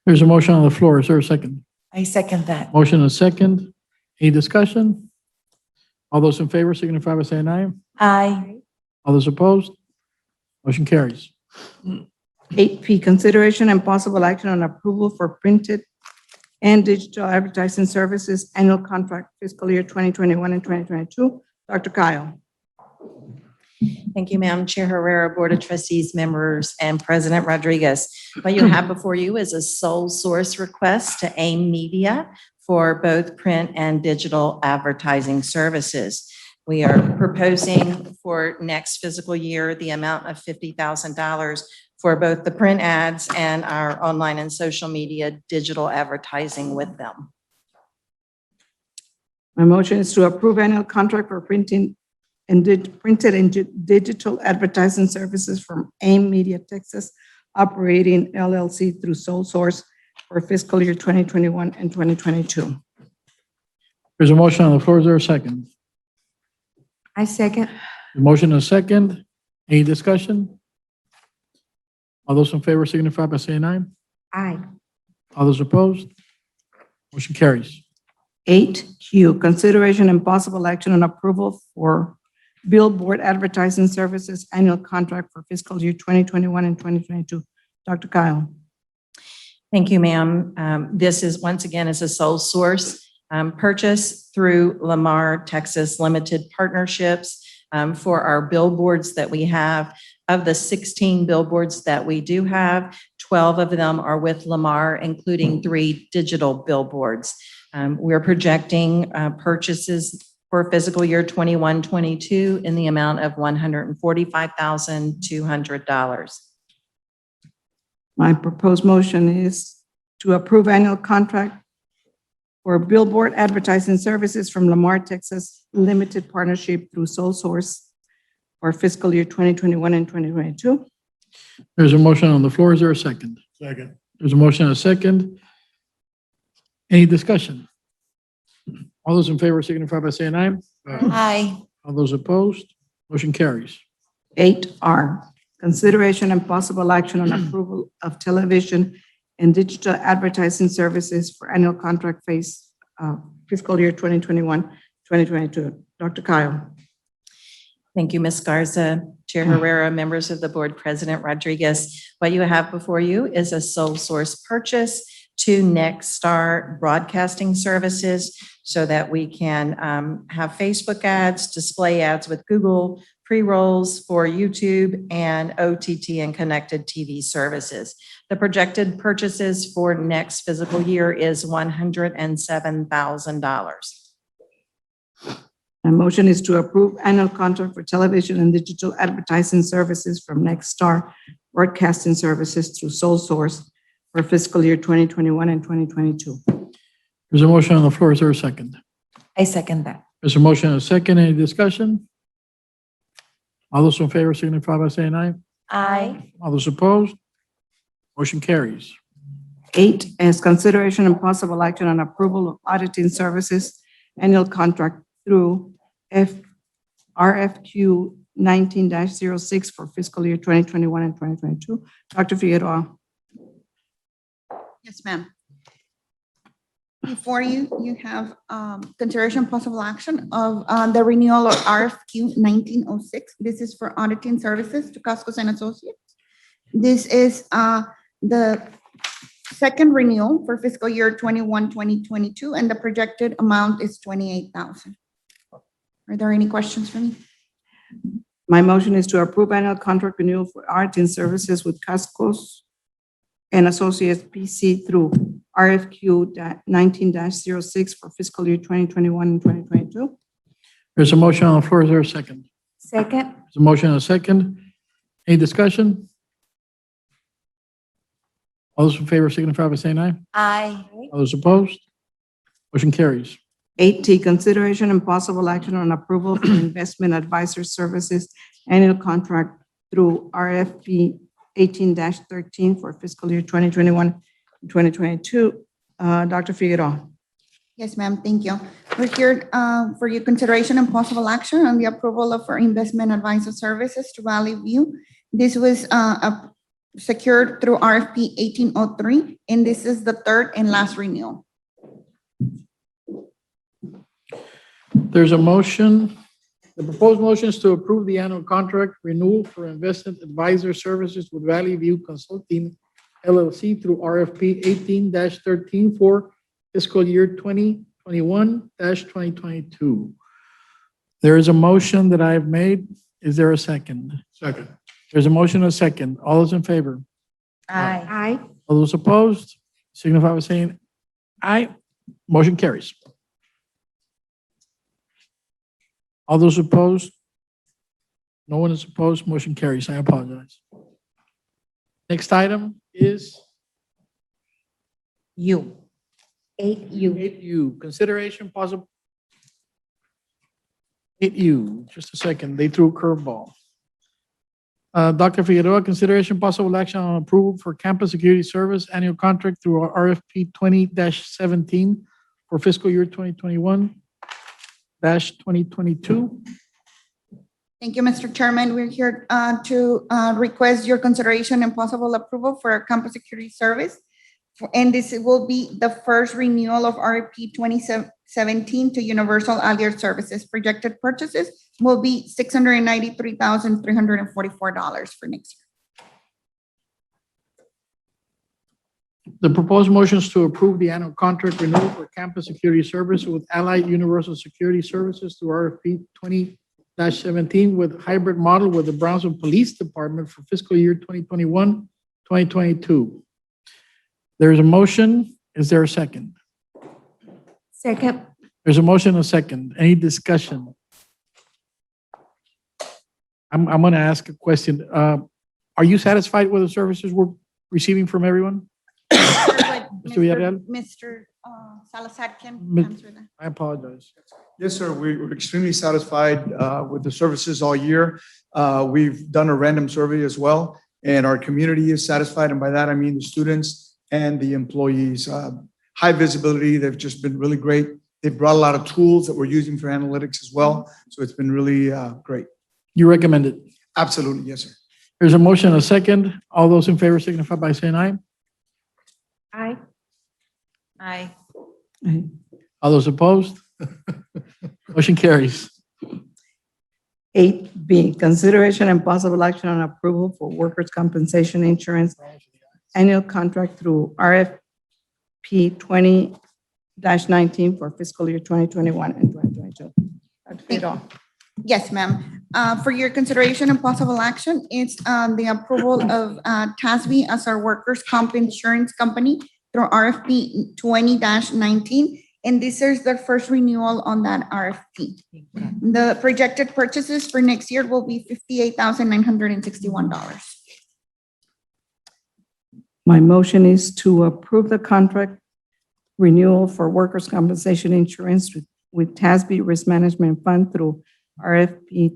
There's a motion on the floor. Is there a second? I second that. Motion and a second. Any discussion? All those in favor signify by saying aye. Aye. All those opposed? Motion carries. 8P, consideration and possible action on approval for printed and Digital Advertising Services Annual Contract Fiscal Year 2021 and 2022. Dr. Kyle. Thank you, Madam Chair Herrera, Board of Trustees members, and President Rodriguez. What you have before you is a sole source request to AIM Media for both print and digital advertising services. We are proposing for next fiscal year the amount of $50,000 for both the print ads and our online and social media digital advertising with them. My motion is to approve annual contract for printed and digital advertising services from AIM Media Texas Operating LLC through sole source for fiscal year 2021 and 2022. There's a motion on the floor. Is there a second? I second. The motion is second. Any discussion? All those in favor signify by saying aye. Aye. All those opposed? Motion carries. 8Q, consideration and possible action on approval for billboard advertising services annual contract for fiscal year 2021 and 2022. Dr. Kyle. Thank you, ma'am. This is, once again, is a sole source purchase through Lamar, Texas Limited Partnerships for our billboards that we have. Of the 16 billboards that we do have, 12 of them are with Lamar, including 3 digital billboards. We're projecting purchases for fiscal year 21-22 in the amount of $145,200. My proposed motion is to approve annual contract for billboard advertising services from Lamar, Texas Limited Partnership through sole source for fiscal year 2021 and 2022. There's a motion on the floor. Is there a second? Second. There's a motion and a second. Any discussion? All those in favor signify by saying aye. Aye. All those opposed? Motion carries. 8R, consideration and possible action on approval of television and digital advertising services for annual contract phase fiscal year 2021, 2022. Dr. Kyle. Thank you, Ms. Garza, Chair Herrera, members of the board, President Rodriguez. What you have before you is a sole source purchase to Nexstar Broadcasting Services so that we can have Facebook ads, display ads with Google, pre-rolls for YouTube, and OTT and connected TV services. The projected purchases for next fiscal year is $107,000. My motion is to approve annual contract for television and digital advertising services from Nexstar Broadcasting Services through sole source for fiscal year 2021 and 2022. There's a motion on the floor. Is there a second? I second that. There's a motion and a second. Any discussion? All those in favor signify by saying aye. Aye. All those opposed? Motion carries. 8 is consideration and possible action on approval of auditing services annual contract through RFQ 19-06 for fiscal year 2021 and 2022. Dr. Figueroa. Yes, ma'am. Before you, you have consideration possible action of the renewal of RFQ 1906. This is for auditing services to Cascos and Associates. This is the second renewal for fiscal year 21-2022, and the projected amount is $28,000. Are there any questions for me? My motion is to approve annual contract renewal for auditing services with Cascos and Associates PC through RFQ 19-06 for fiscal year 2021 and 2022. There's a motion on the floor. Is there a second? Second. There's a motion and a second. Any discussion? All those in favor signify by saying aye. Aye. All those opposed? Motion carries. 8T, consideration and possible action on approval for investment advisor services annual contract through RFP 18-13 for fiscal year 2021, 2022. Dr. Figueroa. Yes, ma'am. Thank you. We're here for your consideration and possible action on the approval of our investment advisor services to Valley View. This was secured through RFP 1803, and this is the third and last renewal. There's a motion. The proposed motion is to approve the annual contract renewal for investment advisor services with Valley View Consulting LLC through RFP 18-13 for fiscal year 2021-2022. There is a motion that I have made. Is there a second? Second. There's a motion and a second. All those in favor? Aye. Aye. All those opposed, signify by saying aye. Motion carries. All those opposed? No one is opposed. Motion carries. I apologize. Next item is U. 8U. 8U, consideration possible. 8U, just a second. They threw a curveball. Dr. Figueroa, consideration possible action on approval for campus security service annual contract through our RFP 20-17 for fiscal year 2021-2022. Thank you, Mr. Chairman. We're here to request your consideration and possible approval for our campus security service. And this will be the first renewal of RFP 2017 to Universal Allied Services. Projected purchases will be $693,344 for next year. The proposed motion is to approve the annual contract renewal for campus security service with Allied Universal Security Services through RFP 20-17 with hybrid model with the Brownsville Police Department for fiscal year 2021-2022. There is a motion. Is there a second? Second. There's a motion and a second. Any discussion? I'm going to ask a question. Are you satisfied with the services we're receiving from everyone? Mr. Villarreal? Mr. Salazar can answer that. I apologize. Yes, sir. We're extremely satisfied with the services all year. We've done a random survey as well, and our community is satisfied. And by that, I mean the students and the employees. High visibility. They've just been really great. They've brought a lot of tools that we're using for analytics as well. So it's been really great. You recommend it? Absolutely. Yes, sir. There's a motion and a second. All those in favor signify by saying aye. Aye. Aye. All those opposed? Motion carries. 8B, consideration and possible action on approval for workers' compensation insurance annual contract through RFP 20-19 for fiscal year 2021 and 2022. Dr. Figueroa. Yes, ma'am. For your consideration and possible action, it's the approval of TSC as our workers' comp insurance company through RFP 20-19. And this is the first renewal on that RFP. The projected purchases for next year will be $58,961. My motion is to approve the contract renewal for workers' compensation insurance with TSC Risk Management Fund through RFP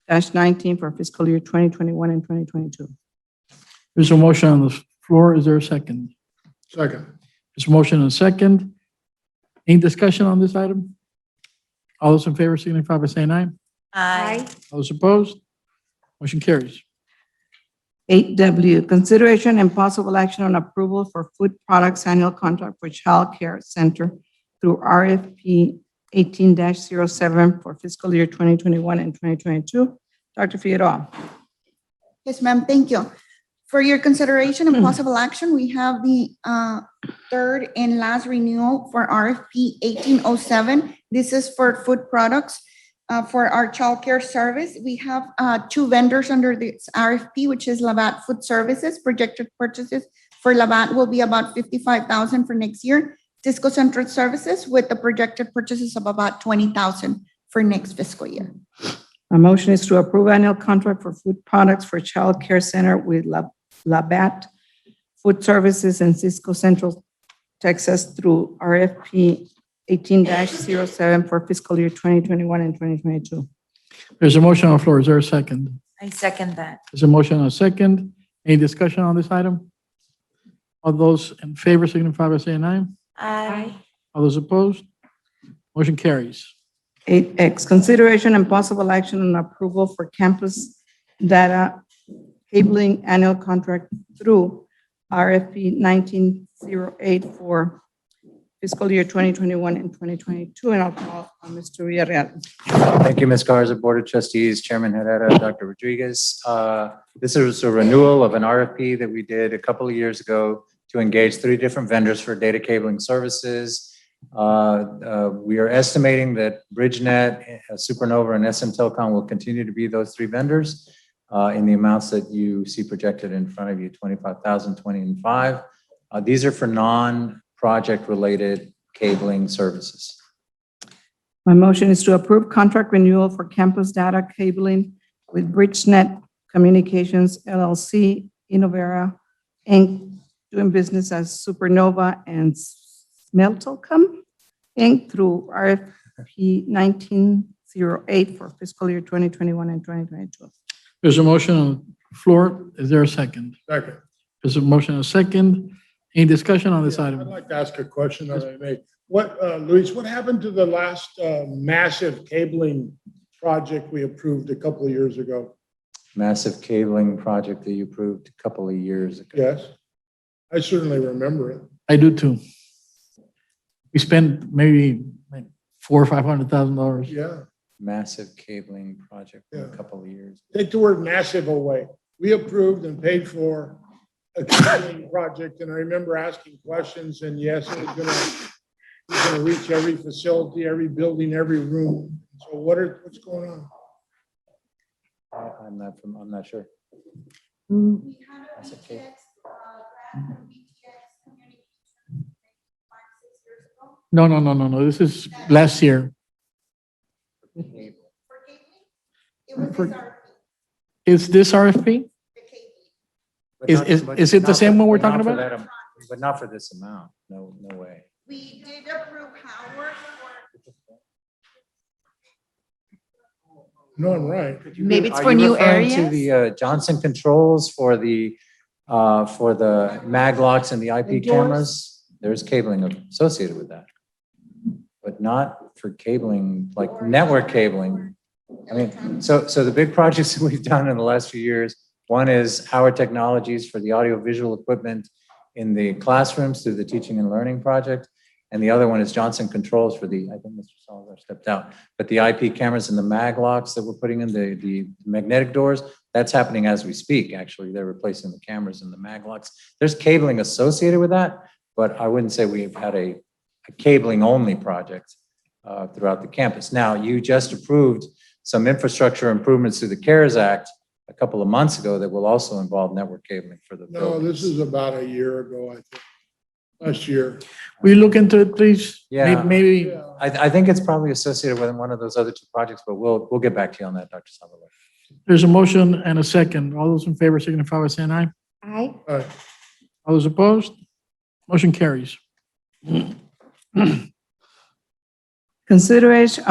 20-19 for fiscal year 2021 and 2022. There's a motion on the floor. Is there a second? Second. There's a motion and a second. Any discussion on this item? All those in favor signify by saying aye. Aye. All those opposed? Motion carries. 8W, consideration and possible action on approval for food products annual contract for Child Care Center through RFP 18-07 for fiscal year 2021 and 2022. Dr. Figueroa. Yes, ma'am. Thank you. For your consideration and possible action, we have the third and last renewal for RFP 1807. This is for food products. For our childcare service, we have two vendors under this RFP, which is Labatt Food Services. Projected purchases for Labatt will be about $55,000 for next year. Cisco Central Services with the projected purchases of about $20,000 for next fiscal year. A motion is to approve annual contract for food products for Child Care Center with Labatt Food Services and Cisco Central Texas through RFP 18-07 for fiscal year 2021 and 2022. There's a motion on the floor. Is there a second? I second that. There's a motion and a second. Any discussion on this item? All those in favor signify by saying aye. Aye. All those opposed? Motion carries. 8X, consideration and possible action on approval for campus data cabling annual contract through RFP 1908 for fiscal year 2021 and 2022. And I'll call on Mr. Villarreal. Thank you, Ms. Garza, Board of Trustees, Chairman Herrera, Dr. Rodriguez. This is a renewal of an RFP that we did a couple of years ago to engage 3 different vendors for data cabling services. We are estimating that Bridgenet, Supernova, and SM Telecom will continue to be those 3 vendors in the amounts that you see projected in front of you, 25,000, 20, and 5. These are for non-project related cabling services. My motion is to approve contract renewal for campus data cabling with Bridgenet Communications LLC, Innovera, Inc., doing business as Supernova and Smeltelcom, Inc., through RFP 1908 for fiscal year 2021 and 2022. There's a motion on the floor. Is there a second? Second. There's a motion and a second. Any discussion on this I'd item? like to ask a question that I made. Luis, what happened to the last massive cabling project we approved a couple of years ago? Massive cabling project that you approved a couple of years ago. Yes, I certainly remember it. I do too. We spent maybe $400,000 or $500,000. Yeah. Massive cabling project Yeah. a couple of years. Take the word massive away. We approved and paid for a cabling project, and I remember asking questions, and yes, it was gonna reach every facility, every building, every room. So what's going on? I'm not sure. Massive cable. No. This is last year. Is this RFP? Is it the same one we're talking about? But not for this amount. No way. We did approve Howard No, I'm right. Maybe it's Are for you new referring areas? to the Johnson controls for the mag locks and the IP cameras? There's cabling associated with that, but not for cabling, like network cabling. I mean, so the big projects that we've done in the last few years, one is Howard Technologies for the audiovisual equipment in the classrooms through the Teaching and Learning Project. And the other one is Johnson Controls for I think Mr. Salazar stepped out, but the IP cameras and the mag locks that we're putting in, the magnetic doors, that's happening as we speak, actually. They're replacing the cameras and the mag locks. There's cabling associated with that, but I wouldn't say we've had a cabling only project throughout the campus. Now, you just approved some infrastructure improvements through the CARES Act a couple of months ago that will also involve network cabling for the No, buildings. this is about a year ago, I think. Last year. Will you look into it, please? Yeah. Maybe. I think it's probably associated with one of those other 2 projects, but we'll get back to you on that, Dr. Salazar. There's a motion and a second. All those in favor signify by saying aye. Aye. All those opposed? Motion carries. Consideration,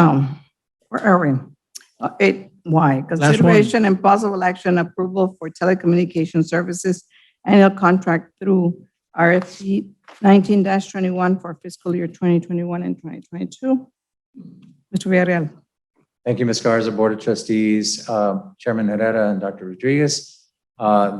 where are we? 8Y, consideration and possible action approval for telecommunication services annual contract through RFP 19-21 for fiscal year 2021 and 2022. Mr. Villarreal. Thank you, Ms. Garza, Board of Trustees, Chairman Herrera, and Dr. Rodriguez.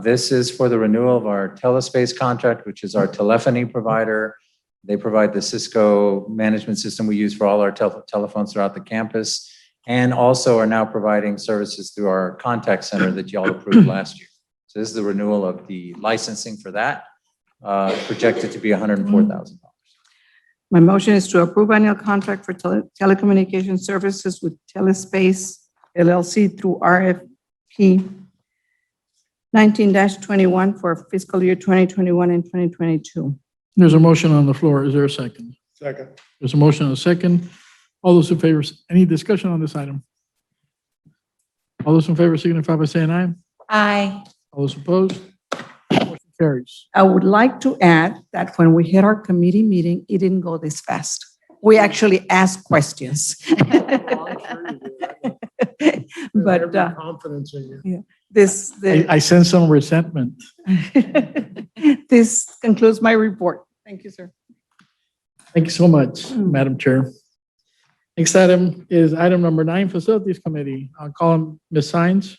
This is for the renewal of our Telespace contract, which is our telephony provider. They provide the Cisco management system we use for all our telephones throughout the campus, and also are now providing services through our contact center that y'all approved last year. So this is the renewal of the licensing for that, projected to be $104,000. My motion is to approve annual contract for telecommunication services with Telespace LLC through RFP 19-21 for fiscal year 2021 and 2022. There's a motion on the floor. Is there a second? Second. There's a motion and a second. All those in favor, any discussion on this item? All those in favor signify by saying aye. Aye. All those opposed? Motion carries. I would like to add that when we had our committee meeting, it didn't go this fast. We actually asked questions. But confidence in you. Yeah, I sense some resentment. this concludes my report. Thank you, sir. Thank you so much, Madam Chair. Next item is item number 9, Facilities Committee. I'll call on Ms. Sines.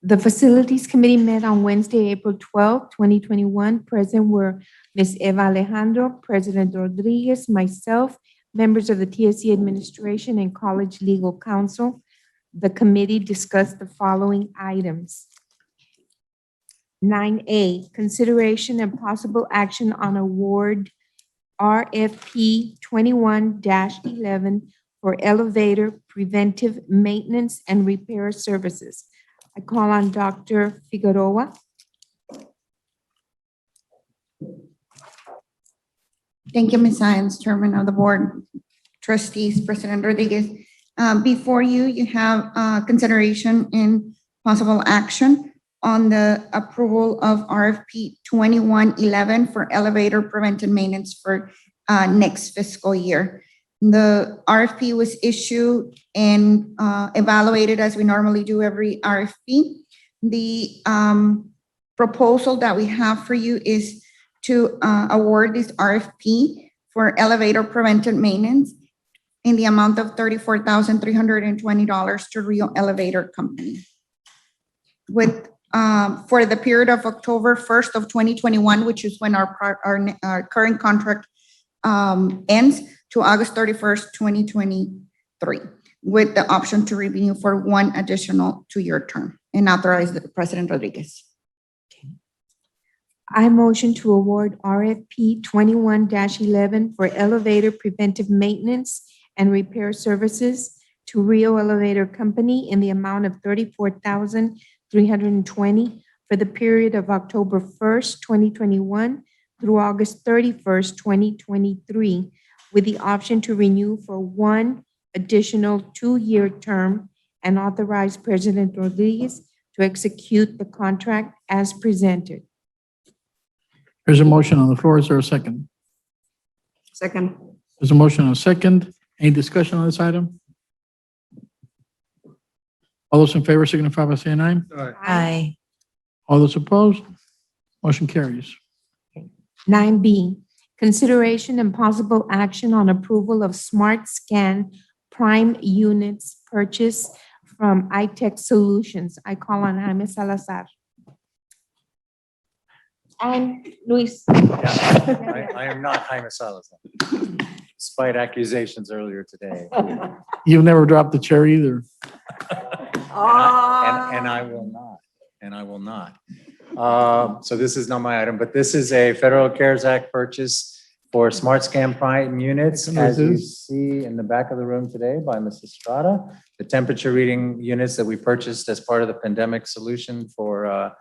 The Facilities Committee met on Wednesday, April 12, 2021. Present were Ms. Eva Alejandro, President Rodriguez, myself, members of the TSC administration and college legal counsel. The committee discussed the following items. 9A, consideration and possible action on award RFP 21-11 for elevator preventive maintenance and repair services. I call on Dr. Figueroa. Thank you, Ms. Science, Chairman of the Board, Trustees, President Rodriguez. Before you, you have consideration and possible action on the approval of RFP 2111 for elevator preventive maintenance for next fiscal year. The RFP was issued and evaluated as we normally do every RFP. The proposal that we have for you is to award this RFP for elevator preventive maintenance in the amount of $34,320 to Rio Elevator Company. With for the period of October 1st of 2021, which is when our current contract ends, to August 31st, 2023, with the option to renew for one additional 2-year term, and authorize the President Rodriguez. I motion to award RFP 21-11 for elevator preventive maintenance and repair services to Rio Elevator Company in the amount of $34,320 for the period of October 1st, 2021 through August 31st, 2023, with the option to renew for one additional 2-year term, and authorize President Rodriguez to execute the contract as presented. There's a motion on the floor. Is there a second? Second. There's a motion and a second. Any discussion on this item? All those in favor signify by saying aye. Aye. All those opposed? Motion carries. 9B, consideration and possible action on approval of Smart Scan Prime Units purchase from iTech Solutions. I call on Jaime Salazar. And Luis. I am not Jaime Salazar, despite accusations earlier today. You've never dropped the chair either. And I will not, and I will not. So this is not my item, but this is a Federal CARES Act purchase for Smart Scan Prime units, as you see in the back of the room today by Mrs. Estrada. The temperature reading units that we purchased as part of the pandemic solution for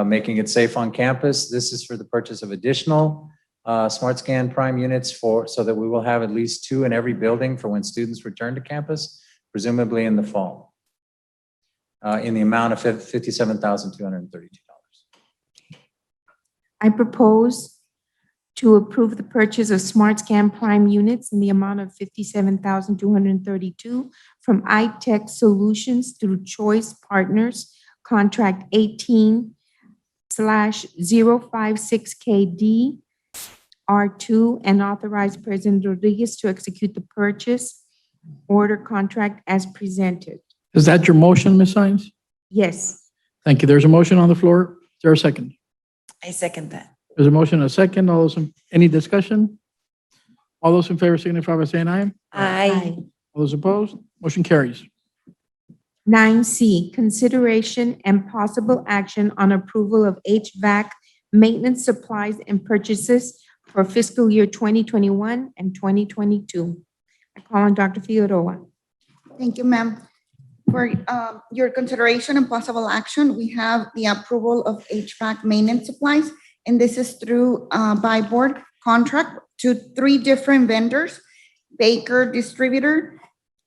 making it safe on campus. This is for the purchase of additional Smart Scan Prime units so that we will have at least 2 in every building for when students return to campus, presumably in the fall, in the amount of $57,232. I propose to approve the purchase of Smart Scan Prime units in the amount of $57,232 from iTech Solutions through Choice Partners, contract 18/056KD R2, and authorize President Rodriguez to execute the purchase order contract as presented. Is that your motion, Ms. Sines? Yes. Thank you. There's a motion on the floor. Is there a second? I second that. There's a motion and a second. All those, any discussion? All those in favor signify by saying aye. Aye. All those opposed? Motion carries. 9C, consideration and possible action on approval of HVAC maintenance supplies and purchases for fiscal year 2021 and 2022. I call on Dr. Figueroa. Thank you, ma'am. For your consideration and possible action, we have the approval of HVAC maintenance supplies, and this is through by board contract to 3 different vendors: Baker Distributor,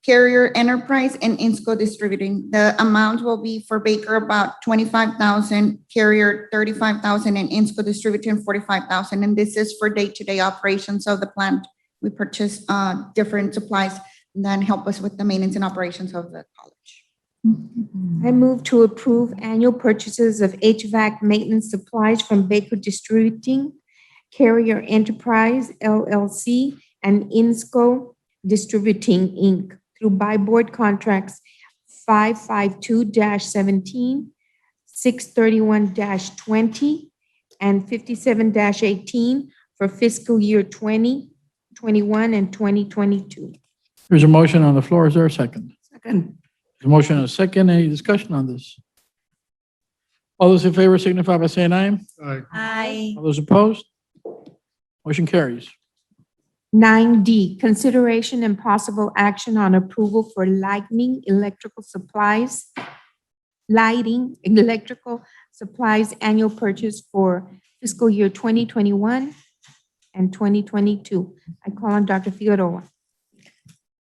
Carrier Enterprise, and Insco Distributing. The amount will be for Baker about $25,000, Carrier $35,000, and Insco Distributing $45,000. And this is for day-to-day operations of the plant. We purchase different supplies that help us with the maintenance and operations of the college. I move to approve annual purchases of HVAC maintenance supplies from Baker Distributing, Carrier Enterprise LLC, and Insco Distributing Inc. through by board contracts 552-17, 631-20, and 57-18 for fiscal year 2021 and 2022. There's a motion on the floor. Is there a second? Second. There's a motion and a second. Any discussion on this? All those in favor signify by saying aye. Aye. All those opposed? Motion carries. 9D, consideration and possible action on approval for lighting electrical supplies annual purchase for fiscal year 2021 and 2022. I call on Dr. Figueroa.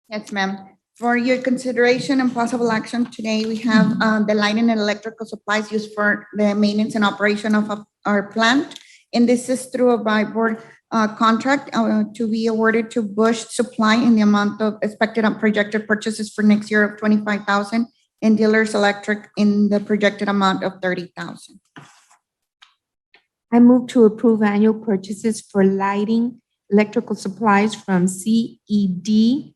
Yes, ma'am. For your consideration and possible action today, we have the lighting and electrical supplies used for the maintenance and operation of our plant. And this is through a by board contract to be awarded to Bush Supply in the amount of expected and projected purchases for next year of $25,000 and Dealers Electric in the projected amount of $30,000. I move to approve annual purchases for lighting electrical supplies from CED,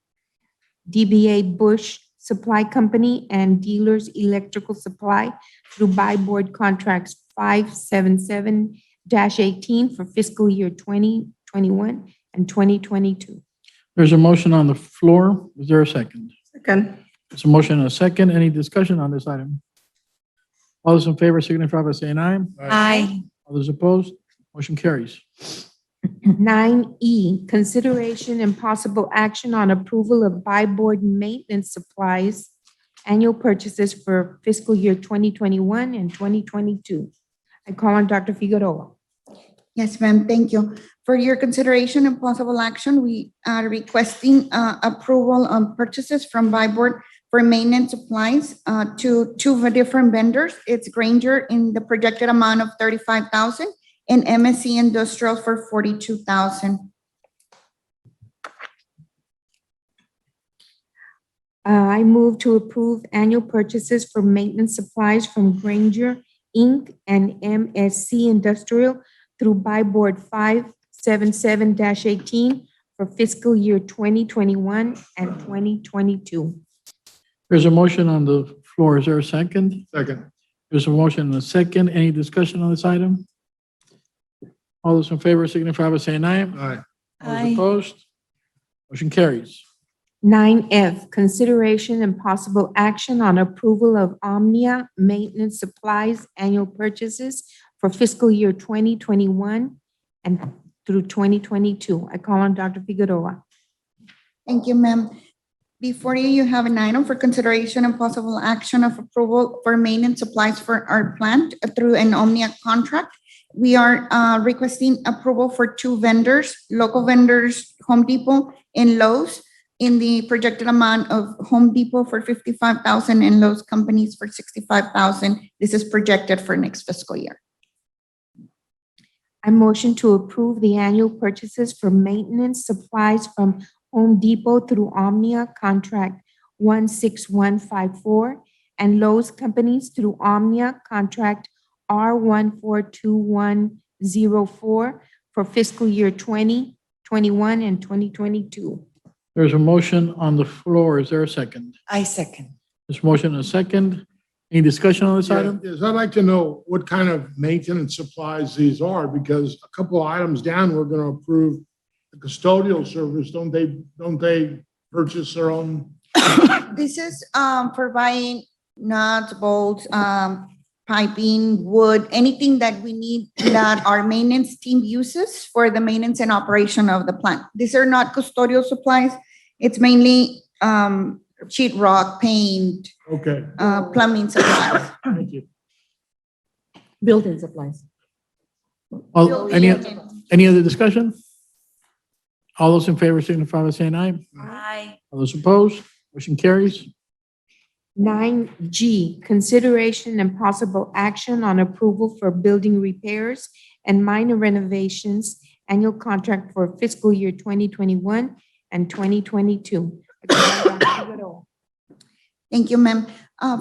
DBA Bush Supply Company, and Dealers Electrical Supply through by board contracts 577-18 for fiscal year 2021 and 2022. There's a motion on the floor. Is there a second? Second. There's a motion and a second. Any discussion on this item? All those in favor signify by saying aye. Aye. All those opposed? Motion carries. 9E, consideration and possible action on approval of by board maintenance supplies annual purchases for fiscal year 2021 and 2022. I call on Dr. Figueroa. Yes, ma'am. Thank you. For your consideration and possible action, we are requesting approval on purchases from by board for maintenance supplies to two different vendors. It's Granger in the projected amount of $35,000 and MSC Industrial for $42,000. I move to approve annual purchases for maintenance supplies from Granger Inc. and MSC Industrial through by board 577-18 for fiscal year 2021 and 2022. There's a motion on the floor. Is there a second? Second. There's a motion and a second. Any discussion on this item? All those in favor signify by saying aye. Aye. All those opposed? Motion carries. 9F, consideration and possible action on approval of Omnia Maintenance Supplies annual purchases for fiscal year 2021 and through 2022. I call on Dr. Figueroa. Thank you, ma'am. Before you, you have an item for consideration and possible action of approval for maintenance supplies for our plant through an Omnia contract. We are requesting approval for two vendors, local vendors, Home Depot and Lowe's, in the projected amount of Home Depot for $55,000 and Lowe's companies for $65,000. This is projected for next fiscal year. I motion to approve the annual purchases for maintenance supplies from Home Depot through Omnia Contract 16154 and Lowe's companies through Omnia Contract R142104 for fiscal year 2021 and 2022. There's a motion on the floor. Is there a second? I second. There's a motion and a second. Any discussion on this item? Yes, I'd like to know what kind of maintenance supplies these are, because a couple of items down, we're going to approve the custodial service. Don't they purchase their own? This is for buying nuts, bolts, piping, wood, anything that we need that our maintenance team uses for the maintenance and operation of the plant. These are not custodial supplies. It's mainly sheet rock, paint, Okay. plumbing supplies. Thank you. Building supplies. Any other discussion? All those in favor signify by saying aye. Aye. All those opposed? Motion carries. 9G, consideration and possible action on approval for building repairs and minor renovations annual contract for fiscal year 2021 and 2022. Thank you, ma'am.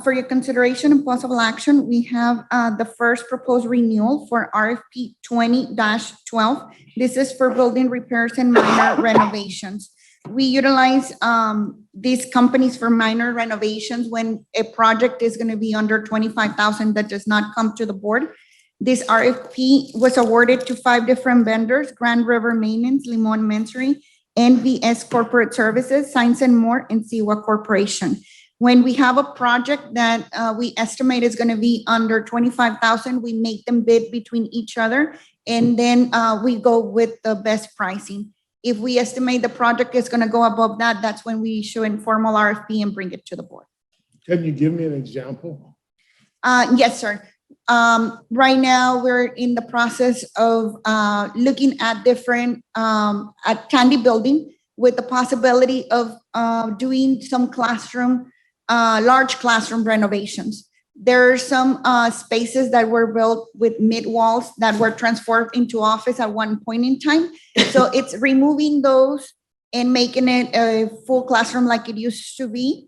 For your consideration and possible action, we have the first proposed renewal for RFP 20-12. This is for building repairs and minor renovations. We utilize these companies for minor renovations when a project is going to be under $25,000 that does not come to the board. This RFP was awarded to 5 different vendors: Grand River Maintenance, Limon Mensory, NVS Corporate Services, Science and More, and Siwa Corporation. When we have a project that we estimate is going to be under 25,000, we make them bid between each other, and then we go with the best pricing. If we estimate the project is going to go above that, that's when we issue a formal RFP and bring it to the board. Can you give me an example? Yes, sir. Right now, we're in the process of looking at different, at Candy Building with the possibility of doing some large classroom renovations. There are some spaces that were built with mid-walls that were transformed into office at one point in time. So it's removing those and making it a full classroom like it used to be.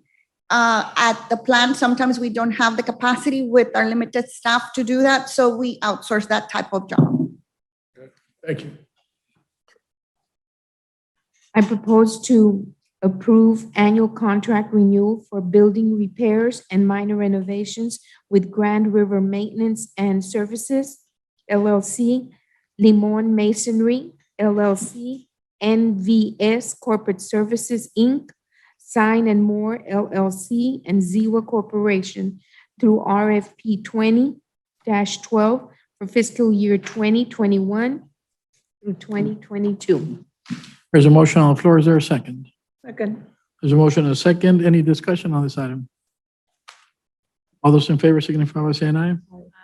At the plant, sometimes we don't have the capacity with our limited staff to do that, so we outsource that type of job. Thank you. I propose to approve annual contract renewal for building repairs and minor renovations with Grand River Maintenance and Services, LLC, Limon Masonry, LLC, NVS Corporate Services, Inc., Sign and More, LLC, and Ziwa Corporation through RFP 20-12 for fiscal year 2021 through 2022. There's a motion on the floor. Is there a second? Second. There's a motion and a second. Any discussion on this item? All those in favor signify by saying aye.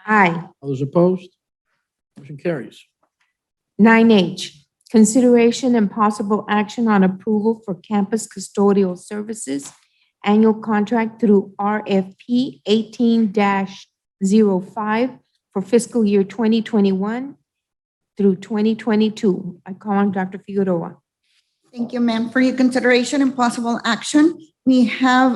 Aye. All those opposed? Motion carries. 9H, consideration and possible action on approval for campus custodial services, annual contract through RFP 18-05 for fiscal year 2021 through 2022. I call on Dr. Figueroa. Thank you, ma'am. For your consideration and possible action, we have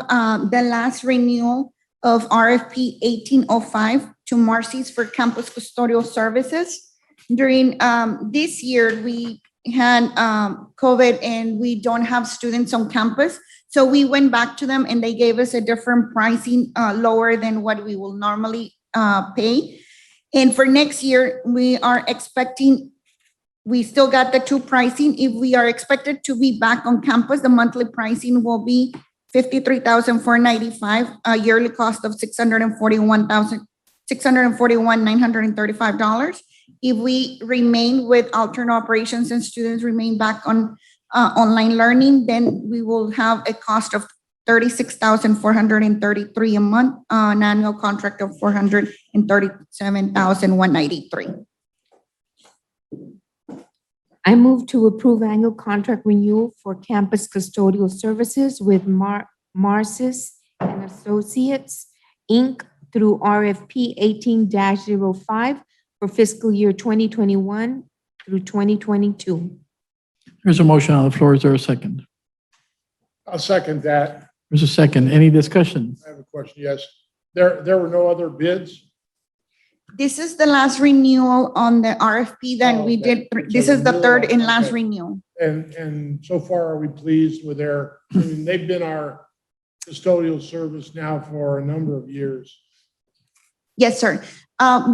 the last renewal of RFP 1805 to Marcy's for campus custodial services. During this year, we had COVID and we don't have students on campus. So we went back to them and they gave us a different pricing lower than what we will normally pay. And for next year, we are expecting, we still got the two pricing. If we are expected to be back on campus, the monthly pricing will be $53,495, a yearly cost of $641,935. If we remain with alternate operations and students remain back on online learning, then we will have a cost of $36,433 a month, an annual contract of $437,193. I move to approve annual contract renewal for campus custodial services with Marcis and Associates, Inc. through RFP 18-05 for fiscal year 2021 through 2022. There's a motion on the floor. Is there a second? I'll second that. There's a second. Any discussion? I have a question. Yes. There were no other bids? This is the last renewal on the RFP that we did. This is the third and last renewal. And so far, are we pleased with their, I mean, they've been our custodial service now for a number of years. Yes, sir.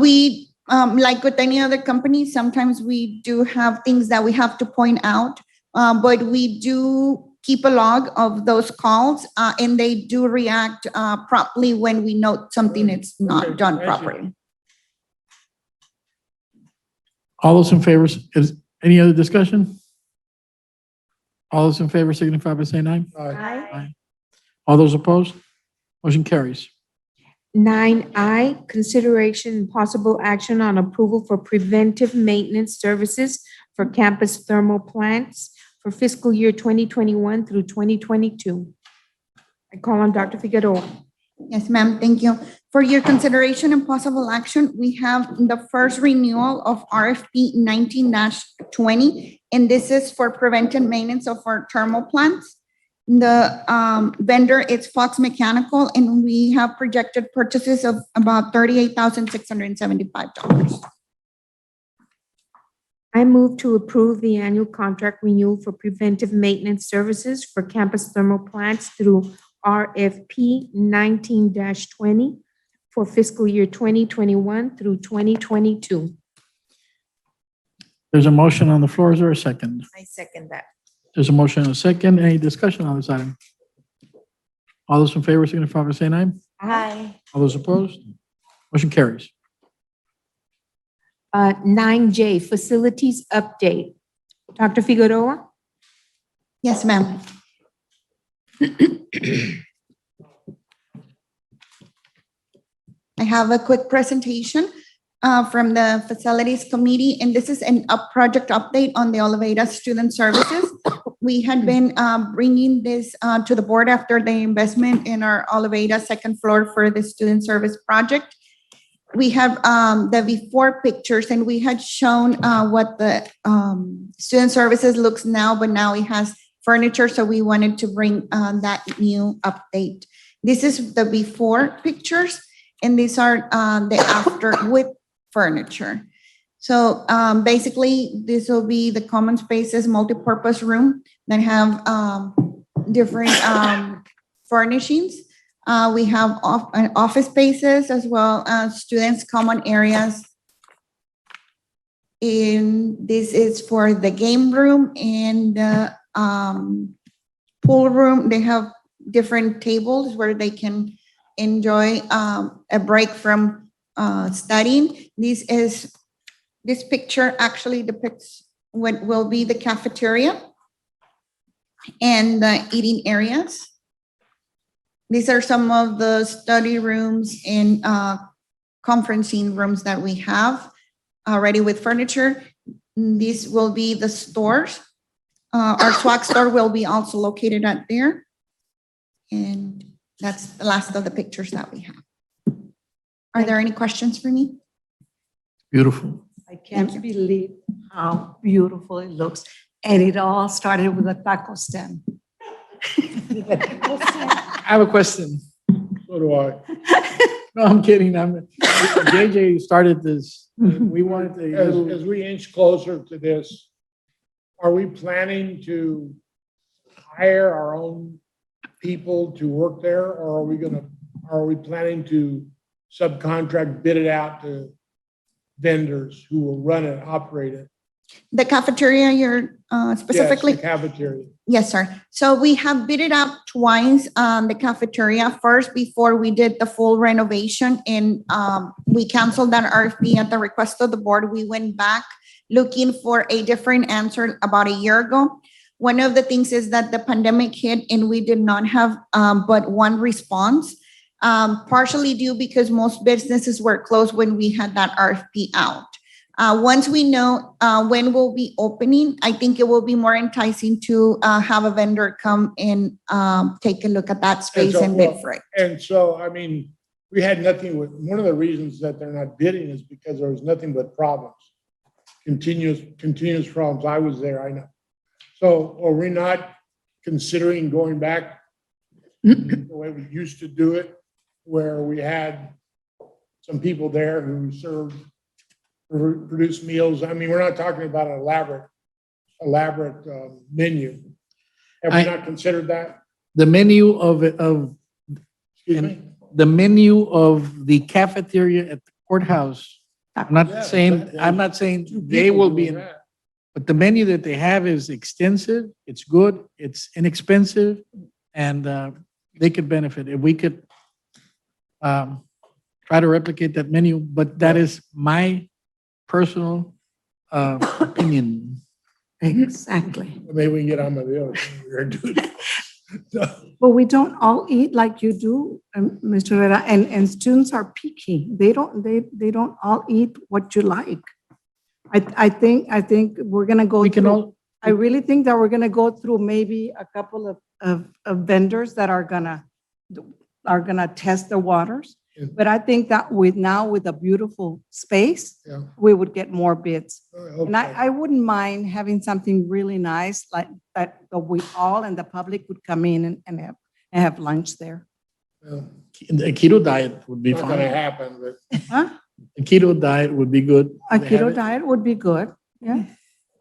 We, like with any other company, sometimes we do have things that we have to point out, but we do keep a log of those calls, and they do react properly when we note something is not done properly. All those in favor, is any other discussion? All those in favor signify by saying aye. Aye. All those opposed? Motion carries. 9I, consideration and possible action on approval for preventive maintenance services for campus thermal plants for fiscal year 2021 through 2022. I call on Dr. Figueroa. Yes, ma'am. Thank you. For your consideration and possible action, we have the first renewal of RFP 19-20, and this is for preventive maintenance of our thermal plants. The vendor is Fox Mechanical, and we have projected purchases of about $38,675. I move to approve the annual contract renewal for preventive maintenance services for campus thermal plants through RFP 19-20 for fiscal year 2021 through 2022. There's a motion on the floor. Is there a second? I second that. There's a motion and a second. Any discussion on this item? All those in favor signify by saying aye. Aye. All those opposed? Motion carries. 9J, facilities update. Dr. Figueroa? Yes, ma'am. I have a quick presentation from the Facilities Committee, and this is a project update on the Oliveda Student Services. We had been bringing this to the board after the investment in our Oliveda second floor for the student service project. We have the before pictures, and we had shown what the student services looks now, but now it has furniture, so we wanted to bring that new update. This is the before pictures, and these are the after with furniture. So basically, this will be the common spaces, multi-purpose room that have different furnishings. We have office spaces as well as students' common areas. And this is for the game room and the pool room. They have different tables where they can enjoy a break from studying. This picture actually depicts what will be the cafeteria and the eating areas. These are some of the study rooms and conferencing rooms that we have already with furniture. These will be the stores. Our swag store will be also located out there. And that's the last of the pictures that we have. Are there any questions for me? Beautiful. I can't believe how beautiful it looks. And it all started with a taco stand. I have a question. So do I. No, I'm kidding. JJ started this. We wanted to. As we inch closer to this, are we planning to hire our own people to work there, or are we planning to subcontract, bid it out to vendors who will run it, operate it? The cafeteria you're specifically? Yes, the cafeteria. Yes, sir. So we have bid it out twice on the cafeteria. First, before we did the full renovation, and we canceled that RFP at the request of the board. We went back looking for a different answer about a year ago. One of the things is that the pandemic hit and we did not have but one response, partially due because most businesses were closed when we had that RFP out. Once we know when we'll be opening, I think it will be more enticing to have a vendor come and take a look at that space and bid for it. And so, I mean, we had nothing with, one of the reasons that they're not bidding is because there was nothing but problems. Continuous problems. I was there, I know. So are we not considering going back the way we used to do it, where we had some people there who produce meals? I mean, we're not talking about an elaborate menu. Have we not considered that? The menu of Excuse me? the menu of the cafeteria at the courthouse. I'm not saying they will be in, but the menu that they have is extensive, it's good, it's inexpensive, and they could benefit. If we could try to replicate that menu, but that is my personal opinion. Exactly. Maybe we can get on with the other. But we don't all eat like you do, Mr. Herrera, and students are picky. They don't all eat what you like. I think we're gonna go through. I really think that we're gonna go through maybe a couple of vendors that are gonna test the waters. Yeah. But I think that with a beautiful space, Yeah. we would get more bids. hope And I wouldn't mind having something really nice like that we all and the public would come in and have lunch there. The keto diet would be Not gonna fine. happen, but Huh? The keto diet would be good. A They have keto it. diet would be good, yeah.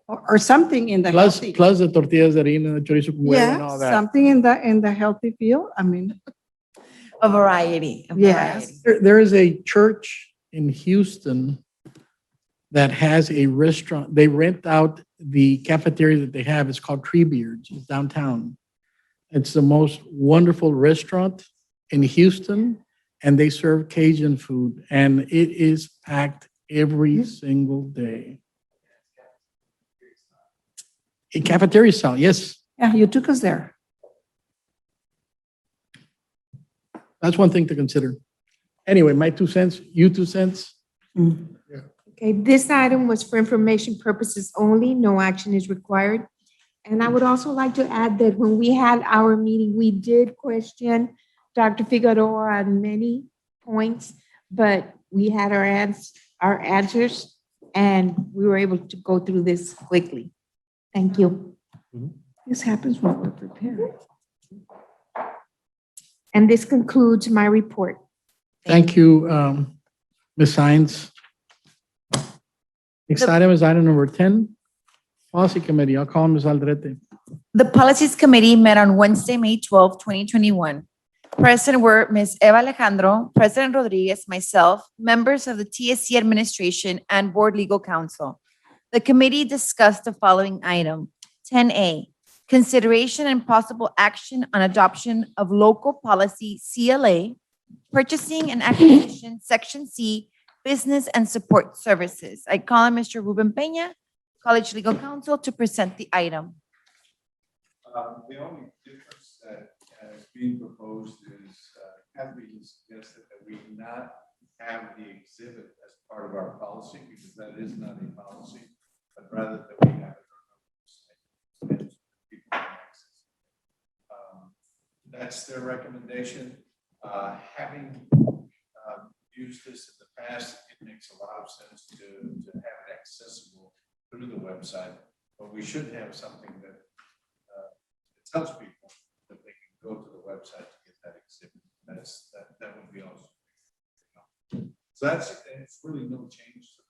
Or something in the Plus healthy. the tortillas de harina, the chorizo con huevo and all Yeah, that. something in the healthy field. I mean, A variety. yes. There is a church in Houston that has a restaurant. They rent out the cafeteria that they have. It's called Treebeards. It's downtown. It's the most wonderful restaurant in Houston, and they serve Cajun food, and it is packed every single day. A cafeteria style, yes. Yeah, you took us there. That's one thing to consider. Anyway, my 2 cents, you 2 cents. Okay, this item was for information purposes only. No action is required. And I would also like to add that when we had our meeting, we did question Dr. Figueroa on many points, but we had our answers, and we were able to go through this quickly. Thank you. This happens when we're prepared. And this concludes my report. Thank you, Ms. Hines. Next item is item number 10, Policy Committee. I'll call Ms. Aldrete. The Policies Committee met on Wednesday, May 12, 2021. Present were Ms. Eva Alejandro, President Rodriguez, myself, members of the TSC administration, and Board Legal Counsel. The committee discussed the following item. 10A, consideration and possible action on adoption of local policy CLA, purchasing and acquisition, Section C, business and support services. I call on Mr. Ruben Peña, College Legal Counsel, to present the item. The only difference that is being proposed is, has been suggested that we not have the exhibit as part of our policy, because that is not a policy, but rather that we have it on our website and people can access it. That's their recommendation. Having used this in the past, it makes a lot of sense to have it accessible through the website, but we should have something that tells people that they can go to the website to get that exhibit. That would be awesome. So it's really no change to the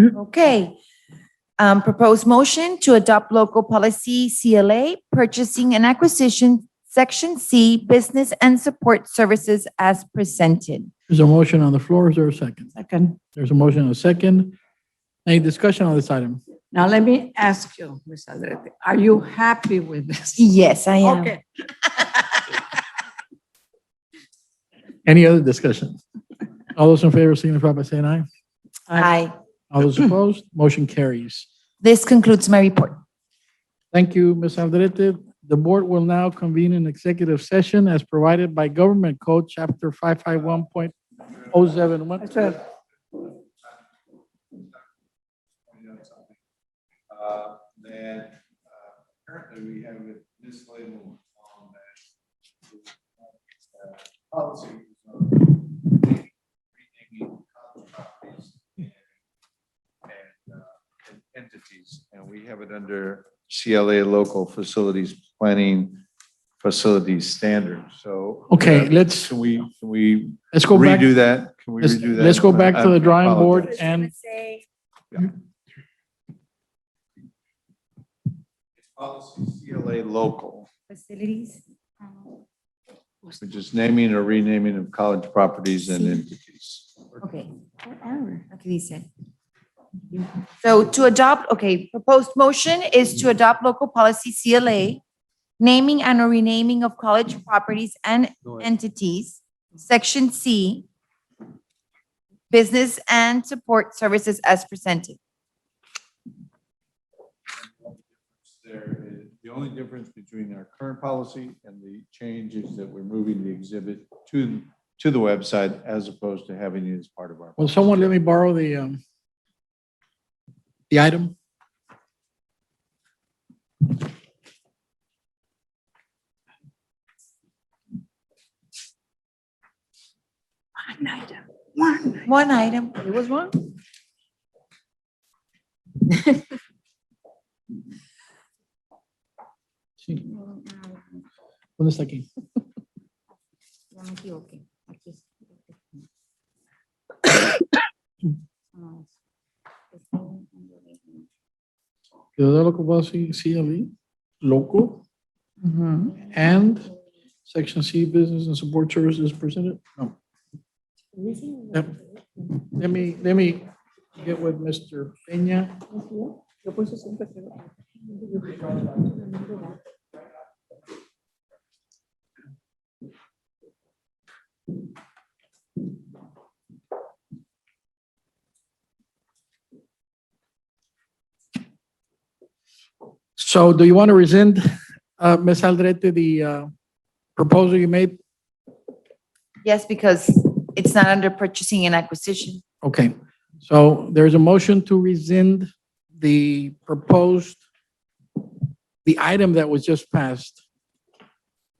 policy. Okay. Proposed motion to adopt local policy CLA, purchasing and acquisition, Section C, business and support services as presented. There's a motion on the floor. Is there a second? Second. There's a motion and a second. Any discussion on this item? Now, let me ask you, Ms. Aldrete, are you happy with this? Yes, I am. Okay. Any other discussion? All those in favor signify by saying aye. Aye. All those opposed, motion carries. This concludes my report. Thank you, Ms. Aldrete. The board will now convene an executive session as provided by Government Code, Chapter 551.071. That currently we have it mislabeled on that policy of renaming college properties and entities, and we have it under CLA Local Facilities Planning Facilities Standards. So Okay, let's can we let's go back. redo that? Can we redo that? Let's go back to the drawing board apologize. and Policy CLA Local, Facilities. which is naming or renaming of college properties and entities. Okay. Aquí dice. So to adopt, okay, proposed motion is to adopt local policy CLA, naming and or renaming of college properties and entities, Section C, business and support services as presented. The only difference between our current policy and the change is that we're moving the exhibit to the website as opposed to having it as part of our. will someone let me borrow the item? One item. One item. It was one. Sí. ¿Dónde está aquí? Ya me equivoqué. Aquí. Quedó de local policy CLE, local, and Section C, business and support services presented? No. Yep. Let me get with Mr. Peña. So do you want to rescind, Ms. Aldrete, the proposal you made? Yes, because it's not under purchasing and acquisition. Okay, so there's a motion to rescind the proposed, the item that was just passed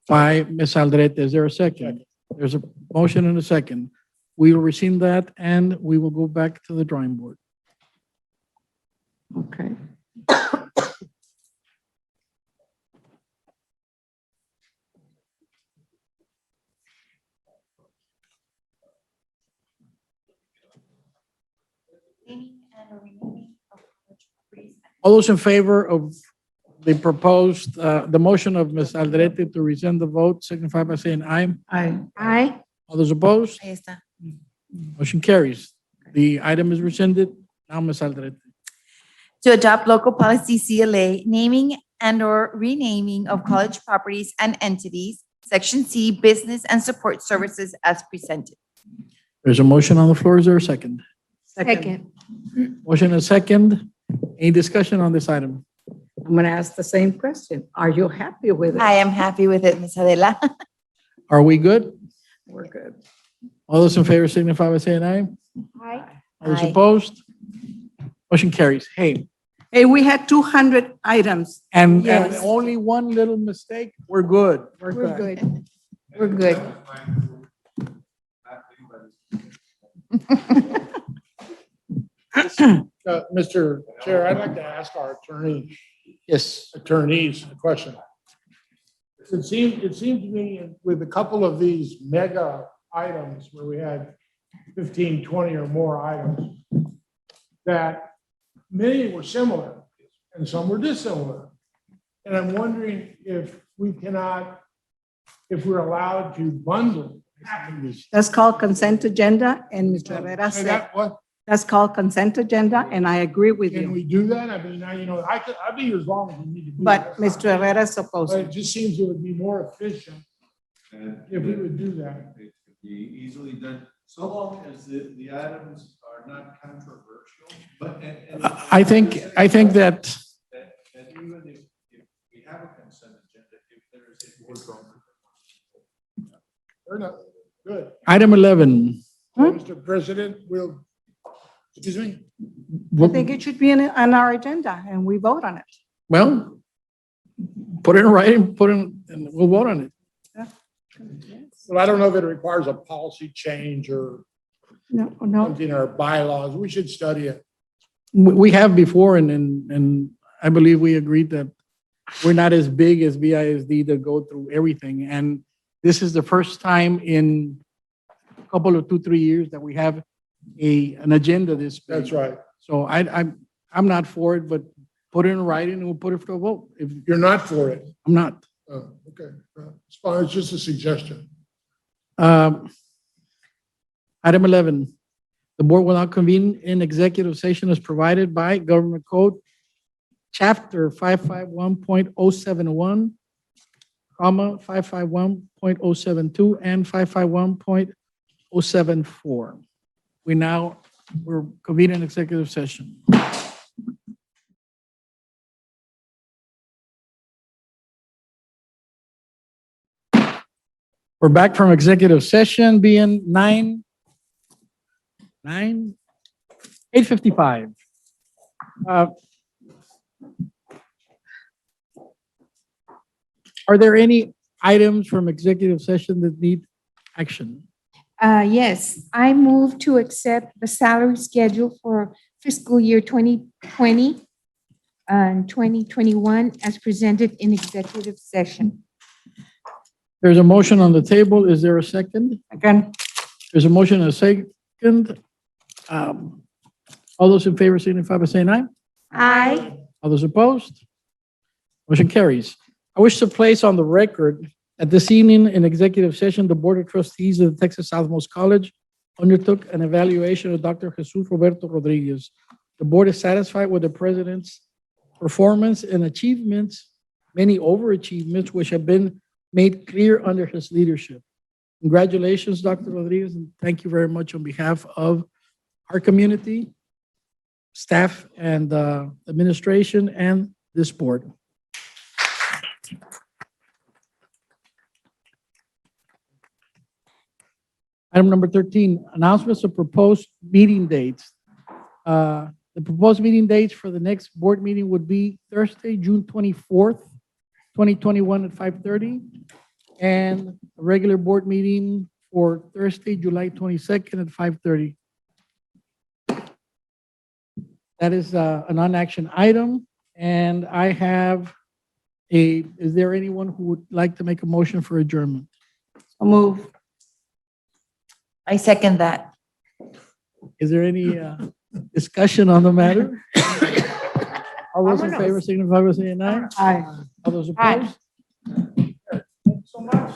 by Ms. Aldrete. Is there a second? There's a motion and a second. We will rescind that and we will go back to the drawing board. Okay. All those in favor of the proposed, the motion of Ms. Aldrete to rescind the vote, signify by saying aye. Aye. Aye. All those opposed? Ahí está. Motion carries. The item is rescinded. Now, Ms. Aldrete. To adopt local policy CLA, naming and/or renaming of college properties and entities, Section C, business and support services as presented. There's a motion on the floor. Is there a second? Second. Motion and a second. Any discussion on this item? I'm going to ask the same question. Are you happy with it? I am happy with it, Ms. Adela. Are we good? We're good. All those in favor signify by saying aye. Aye. All those Aye. opposed? Motion carries. Hey, Hey, we had 200 items. and Yes. only one little mistake, we're good. We're We're good. good. We're good. Mr. Chair, I'd like to ask our Yes. attorneys a question. It seemed to me with a couple of these mega items where we had 15, 20 or more items, that many were similar and some were dissimilar. And I'm wondering if we cannot, if we're allowed to bundle. That's called consent agenda, and Mr. Herrera Say said, that, what? that's called consent agenda, and I agree with Can you. we do that? I mean, I'll be here as long as we need to be. But Mr. Herrera is supposed But to. it just seems it would be more efficient And if we would do that. it could be easily done, so long as the items are not controversial, but. I think that That even if we have a consent agenda, if there is a board. Fair enough. Good. item 11. Mr. President, we'll, excuse me? I think it should be on our agenda, and we vote on it. Well, put it in writing, and we'll vote on it. Well, I don't know if it requires a policy change or No. something in our bylaws. We should study it. We have before, and I believe we agreed that we're not as big as BISD to go through everything. And this is the first time in a couple of 2-3 years that we have an agenda this big. That's right. So I'm not for it, but put it in writing and we'll put it for a vote. If You're not for it. I'm not. Oh, okay. It's fine. It's just a suggestion. Item 11, the board will now convene in executive session as provided by Government Code, Chapter 551.071, comma, 551.072, and 551.074. We're convening executive session. We're back from executive session being 8:55. Are there any items from executive session that need action? Yes, I move to accept the salary schedule for fiscal year 2020 and 2021 as presented in executive session. There's a motion on the table. Is there a second? Again, There's a motion and a second. All those in favor signify by saying aye. Aye. All those opposed? Motion carries. I wish to place on the record that this evening in executive session, the Board of Trustees of the Texas Southmost College undertook an evaluation of Dr. Jesus Roberto Rodriguez. The board is satisfied with the president's performance and achievements, many overachievements, which have been made clear under his leadership. Congratulations, Dr. Rodriguez, and thank you very much on behalf of our community, staff, and administration, and this board. Item number 13, announcements of proposed meeting dates. The proposed meeting dates for the next board meeting would be Thursday, June 24th, 2021 at 5:30, and a regular board meeting for Thursday, July 22nd at 5:30. That is a non-action item, and I have is there anyone who would like to make a motion for adjournment? I'll move. I second that. Is there any discussion on the matter? All those in favor signify by saying aye. Aye. All those opposed? Thank you so much.